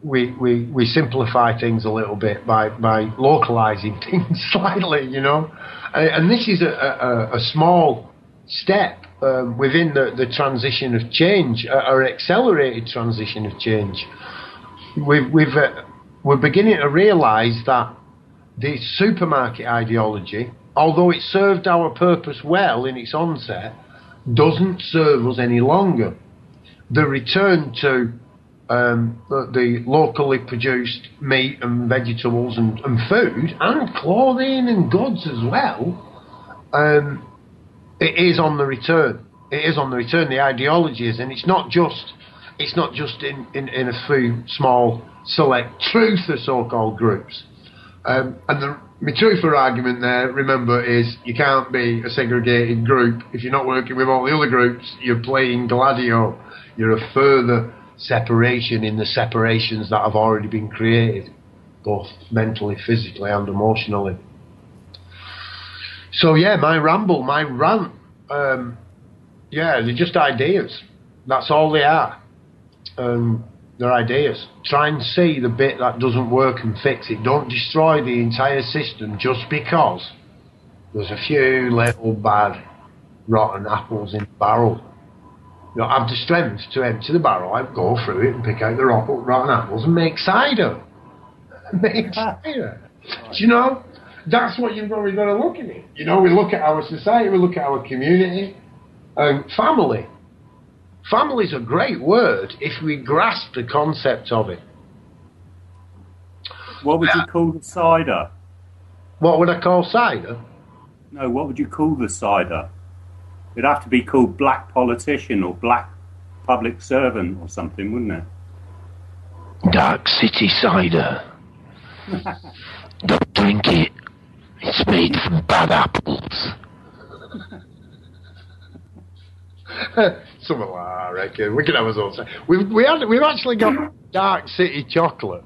We simplify things a little bit by localizing things slightly, you know? And this is a small step within the transition of change, or accelerated transition of change. We're beginning to realise that the supermarket ideology, although it served our purpose well in its onset, doesn't serve us any longer. The return to the locally produced meat and vegetables and food and clothing and goods as well, it is on the return. It is on the return. The ideology is, and it's not just in a few small select truther so-called groups. And my truther argument there, remember, is you can't be a segregated group if you're not working with all the other groups. You're playing Gladio. You're a further separation in the separations that have already been created, both mentally, physically and emotionally. So yeah, my rant, they're just ideas. That's all they are. They're ideas. Try and see the bit that doesn't work and fix it. Don't destroy the entire system just because there's a few little bad rotten apples in the barrel. You know, have the strength to empty the barrel out, go through it and pick out the rotten apples and make cider. Make cider. Do you know? That's what we've got to look at it. You know, we look at our society, we look at our community. Family. Family's a great word if we grasp the concept of it. What would you call the cider? What would I call cider? No, what would you call the cider? It'd have to be called black politician or black public servant or something, wouldn't it? Darkcity cider. Don't drink it. It's made from bad apples. Something like that, I reckon. We can have us all say. We've actually got Darkcity chocolate,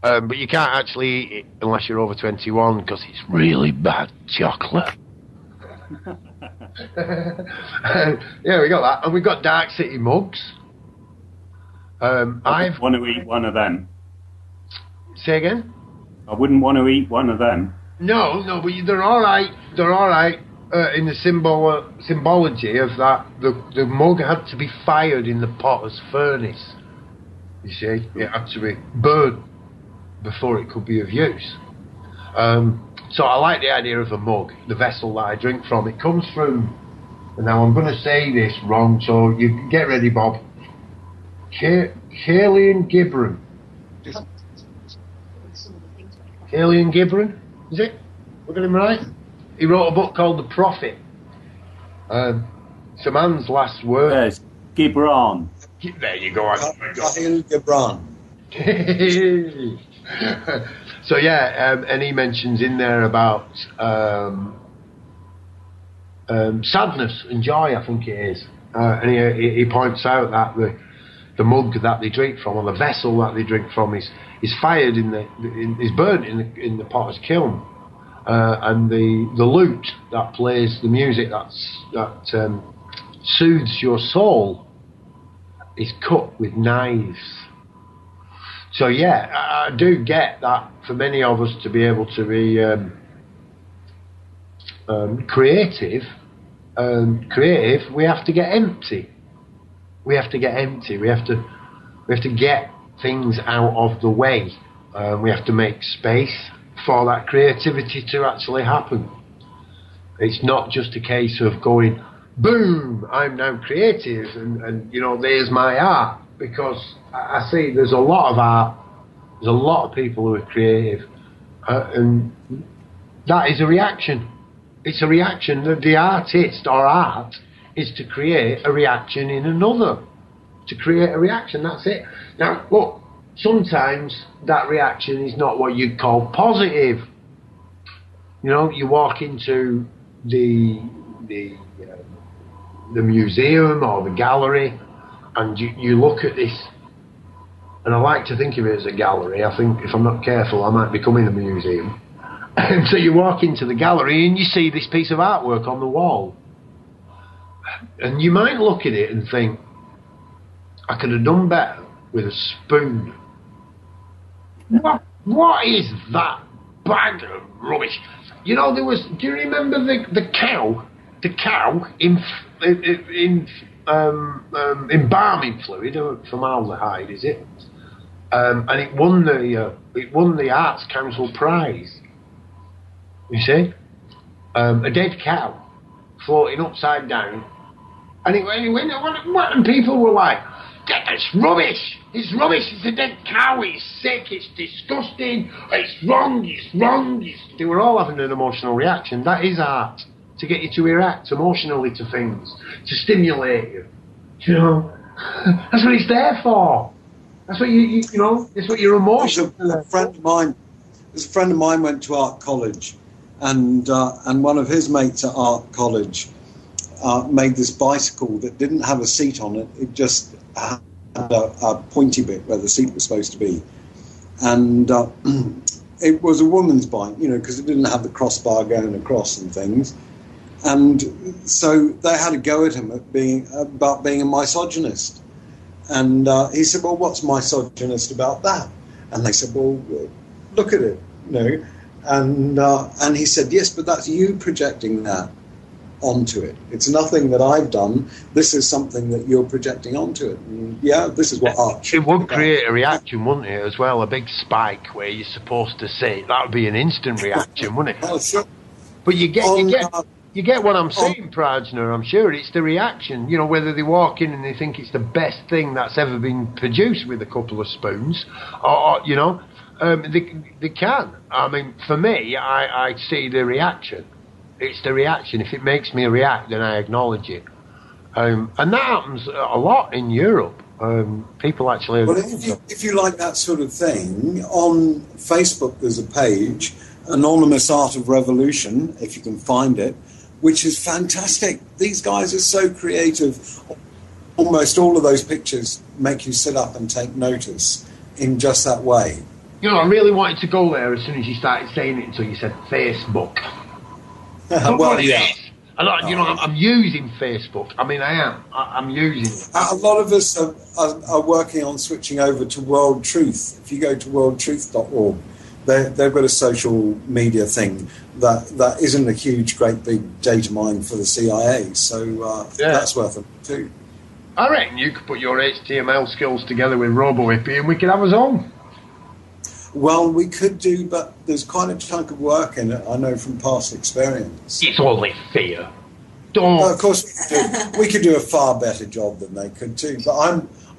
but you can't actually eat it unless you're over 21 because it's really bad chocolate. Yeah, we got that, and we've got Darkcity mugs. I want to eat one of them. Say again? I wouldn't want to eat one of them. No, but they're all right. They're all right. In the symbology of that, the mug had to be fired in the potter's furnace. You see, it had to be burned before it could be of use. So I like the idea of a mug, the vessel that I drink from. It comes from And now I'm going to say this wrong, so you get ready, Bob. Caelan Gibran. Caelan Gibran, is it? We got him right? He wrote a book called The Prophet. It's a man's last word. Yes, Gibran. There you go. Caelan Gibran. So yeah, and he mentions in there about sadness and joy, I think it is, and he points out that the mug that they drink from, or the vessel that they drink from, is fired is burnt in the potter's kiln, and the lute that plays the music that soothes your soul is cut with knives. So yeah, I do get that for many of us to be able to be creative, we have to get empty. We have to get empty. We have to get things out of the way. We have to make space for that creativity to actually happen. It's not just a case of going, boom, I'm now creative, and there's my art. Because I see there's a lot of art, there's a lot of people who are creative, and that is a reaction. It's a reaction. The artist or art is to create a reaction in another. To create a reaction, that's it. Now, look, sometimes that reaction is not what you'd call positive. You walk into the museum or the gallery, and you look at this, and I like to think of it as a gallery. I think if I'm not careful, I might become in a museum. And so you walk into the gallery and you see this piece of artwork on the wall. And you might look at it and think, I could have done better with a spoon. What is that bag of rubbish? Do you remember the cow? The cow in embalming fluid, formaldehyde, is it? And it won the Arts Council prize. You see, a dead cow floating upside down, and and people were like, "That's rubbish! It's rubbish! It's a dead cow! It's sick! It's disgusting! It's wrong! It's wrong!" They were all having an emotional reaction. That is art, to get you to react emotionally to things, to stimulate you. That's what it's there for. That's what it's what your emotion. A friend of mine went to art college, and one of his mates at art college made this bicycle that didn't have a seat on it. It just had a pointy bit where the seat was supposed to be, and it was a woman's bike, because it didn't have the crossbar going across and things. And so they had a go at him about being a misogynist. And he said, well, what's misogynist about that? And they said, well, look at it, And he said, yes, but that's you projecting that onto it. It's nothing that I've done. This is something that you're projecting onto it. And this is what art should It would create a reaction, wouldn't it, as well? A big spike where you're supposed to say, that would be an instant reaction, wouldn't it? Well, sure. But you get what I'm saying, Prajna, I'm sure. It's the reaction, whether they walk in and they think it's the best thing that's ever been produced with a couple of spoons, or they can. I mean, for me, I see the reaction. It's the reaction. If it makes me react, then I acknowledge it. And that happens a lot in Europe. People actually... Well, if you like that sort of thing, on Facebook there's a page, Anonymous Art of Revolution, if you can find it, which is fantastic. These guys are so creative. Almost all of those pictures make you sit up and take notice in just that way. I really wanted to go there as soon as you started saying it until you said Facebook. Well, yeah. I'm using Facebook. I mean, I am. I'm using it. A lot of us are working on switching over to World Truth. If you go to worldtruth.org, they've got a social media thing that isn't a huge, great big data mine for the CIA. So that's worth it too. I reckon you could put your HTML skills together with RoboHippie and we could have us on. Well, we could do, but there's quite a chunk of work in it, I know from past experience. It's only fear. Don't. Well, of course, we could do a far better job than they could too. But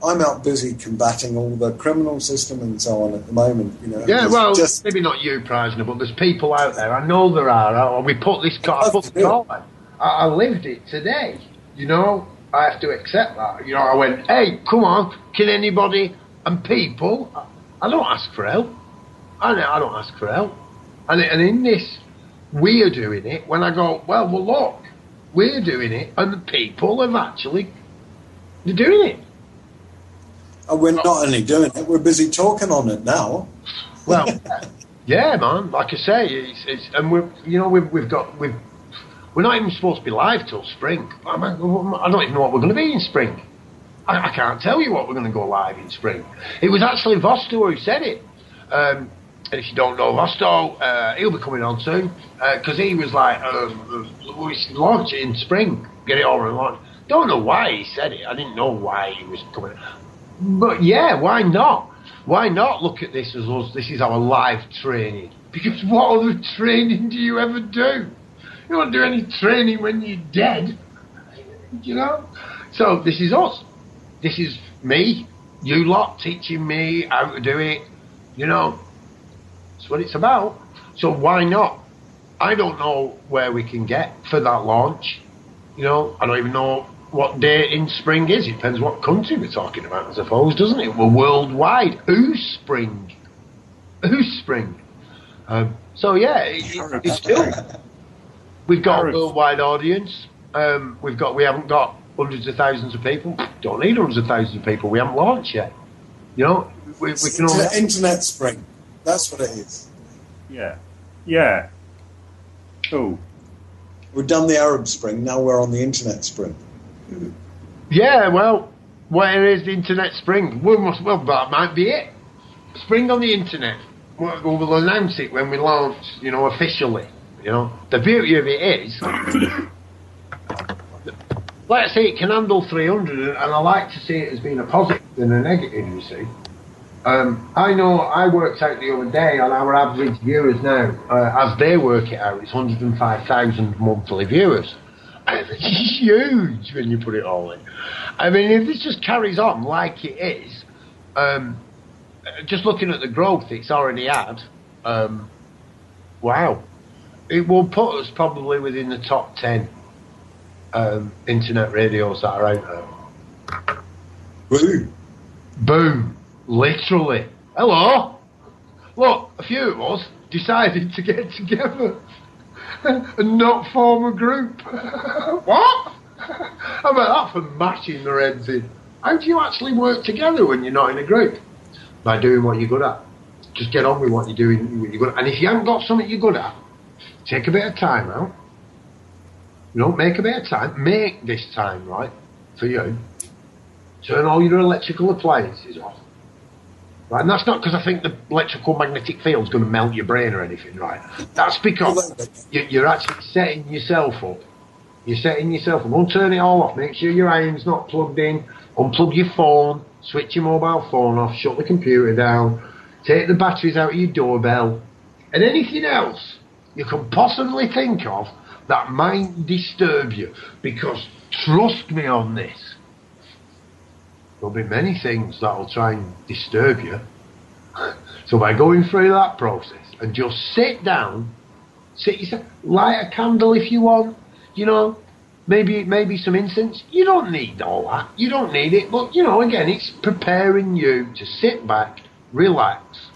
I'm out busy combating all the criminal system and so on at the moment. You know. Yeah, well, just maybe not you, Prisner, but there's people out there. I know there are. We put this car. I put the car. I lived it today. You know, I have to accept that. You know, I went, hey, come on, can anybody and people? I don't ask for help. I don't ask for help. And in this, we're doing it. When I go, well, look, we're doing it, and the people have actually, they're doing it. And we're not only doing it, we're busy talking on it now. Well, yeah, man. Like I say, it's and we're not even supposed to be live till spring. I don't even know what we're going to be in spring. I can't tell you what we're going to go live in spring. It was actually Vosto who said it. And if you don't know Vosto, he'll be coming on soon because he was like, we should launch it in spring, get it over and launch. Don't know why he said it. I didn't know why he was coming. But yeah, why not? Why not look at this as us? This is our live training. Because what other training do you ever do? You don't do any training when you're dead, you know? So this is us. This is me, you lot teaching me how to do it, you know? That's what it's about. So why not? I don't know where we can get for that launch. You know, I don't even know what date in spring is. It depends what country we're talking about, I suppose, doesn't it? We're worldwide. Who's spring? Who's spring? So yeah, it's cool. We've got a worldwide audience. We haven't got hundreds of thousands of people. Don't need hundreds of thousands of people. We haven't launched yet. You know, we can only... Internet spring. That's what it is. Yeah. Yeah. Cool. We've done the Arab Spring. Now we're on the Internet Spring. Yeah. Well, where is the Internet Spring? Well, that might be it. Spring on the Internet. We'll announce it when we launch. You know, officially. You know, the beauty of it is, let's say it can handle 300, and I like to see it as being a positive than a negative, you see. I know I worked out the other day on our average viewers now, as they work it out, it's 105,000 monthly viewers. It's huge when you put it all in. I mean, if this just carries on like it is, just looking at the growth it's already had, wow. It will put us probably within the top 10 internet radios that are out there. Boom. Boom. Literally. Hello. Look, a few of us decided to get together and not form a group. What? How about that for mashing their heads in? How do you actually work together when you're not in a group? By doing what you're good at. Just get on with what you're doing. What you're good at. And if you haven't got something you're good at, take a bit of time out. You know, make a bit of time. Make this time, right, for you. Turn all your electrical appliances off. Right, and that's not because I think the electrical magnetic field's going to melt your brain or anything, right? That's because you're actually setting yourself up. You're setting yourself up. Don't turn it all off. Make sure your iron's not plugged in. Unplug your phone. Switch your mobile phone off. Shut the computer down. Take the batteries out of your doorbell. And anything else you can possibly think of that might disturb you. Because trust me on this, there'll be many things that will try and disturb you. So by going through that process and just sit down, light a candle if you want, you know, maybe some incense. You don't need all that. You don't need it. But, you know, again, it's preparing you to sit back, relax,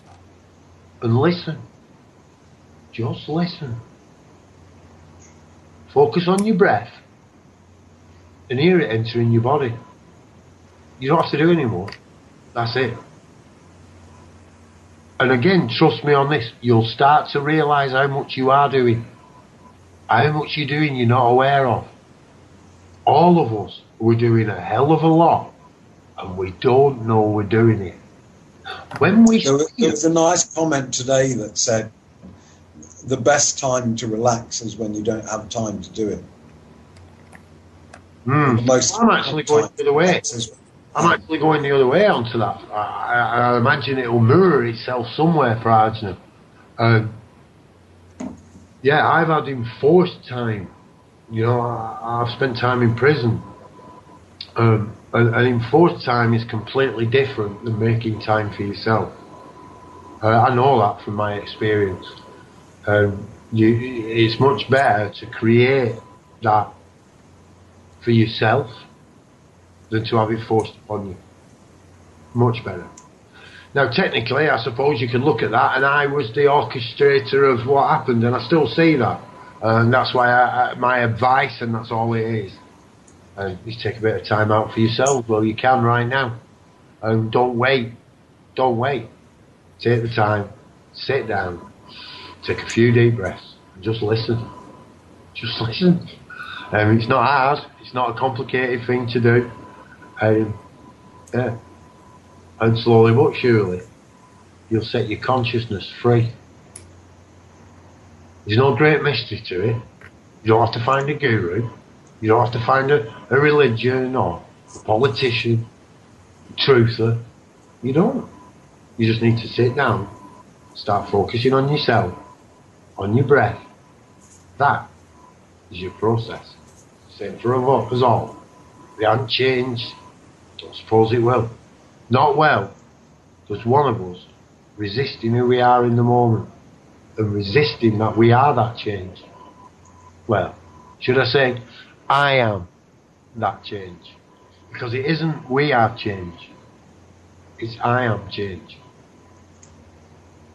and listen. Just listen. Focus on your breath and hear it entering your body. You don't have to do any more. That's it. And again, trust me on this, you'll start to realise how much you are doing. How much you're doing you're not aware of. All of us, we're doing a hell of a lot, and we don't know we're doing it. There was a nice comment today that said, the best time to relax is when you don't have time to do it. I'm actually going the other way. I'm actually going the other way onto that. I imagine it will mirror itself somewhere for Arjuna. Yeah, I've had enforced time You know, I've spent time in prison. And enforced time is completely different than making time for yourself. I know that from my experience. It's much better to create that for yourself than to have it forced upon you. Much better. Now, technically, I suppose you can look at that, and I was the orchestrator of what happened, and I still see that. And that's why my advice, and that's all it is take a bit of time out for yourself. Well, you can right now. Don't wait. Don't wait. Take the time. Sit down. Take a few deep breaths. And just listen. Just listen. It's not hard. It's not a complicated thing to do. Yeah. And slowly but surely, you'll set your consciousness free. There's no great mystery to it. You don't have to find a guru. You don't have to find a religion or a politician, a truther. You don't. You just need to sit down, start focusing on yourself, on your breath. That is your process. Same for us all. We haven't changed. Don't suppose it will. Not well. There's one of us resisting who we are in the moment and resisting that we are that change. Well, should I say, I am that change. Because it isn't we are change. It's I am change.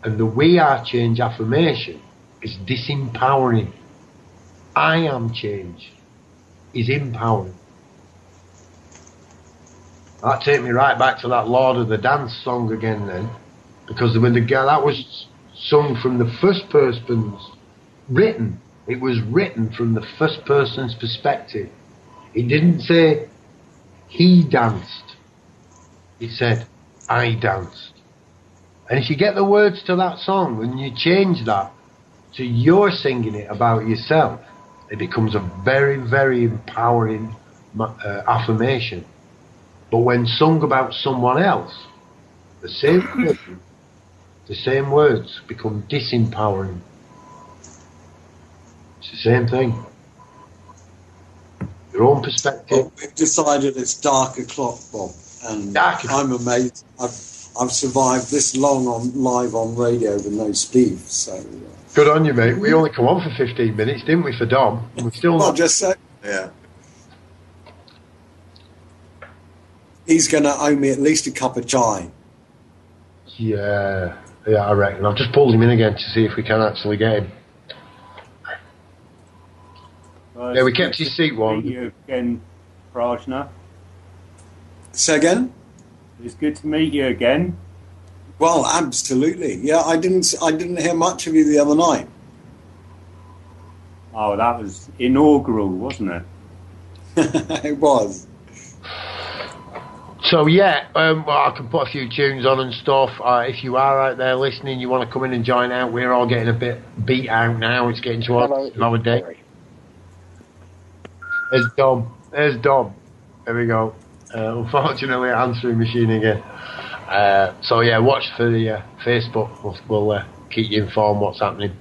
And the we are change affirmation is disempowering. I am change is empowering. That takes me right back to that Lord of the Dance song again then. Because when that was sung from the first person's written. It was written from the first person's perspective. It didn't say he danced. It said I danced. And if you get the words to that song and you change that to you're singing it about yourself, it becomes a very, very empowering affirmation. But when sung about someone else, the same words become disempowering. It's the same thing. Your own perspective. Well, we've decided it's dark o'clock, Bob, and I'm amazed. I've survived this long live on radio with no Steve. So good on you, mate. We only come on for 15 minutes, didn't we, for Dom? And we're still not. Just so. Yeah. He's going to owe me at least a cup of chai. Yeah, I reckon. I've just pulled him in again to see if we can actually get him. Yeah, we kept his seat warm. Meet you again, Prajna. Say again? It's good to meet you again. Well, absolutely. Yeah, I didn't hear much of you the other night. Oh, that was inaugural, wasn't it? It was. So yeah, well, I can put a few tunes on and stuff. If you are out there listening, you want to come in and join out. We're all getting a bit beat out now. It's getting towards our day. There's Dom. There we go. Unfortunately, answering machine again. So yeah, watch for the Facebook. We'll keep you informed what's happening.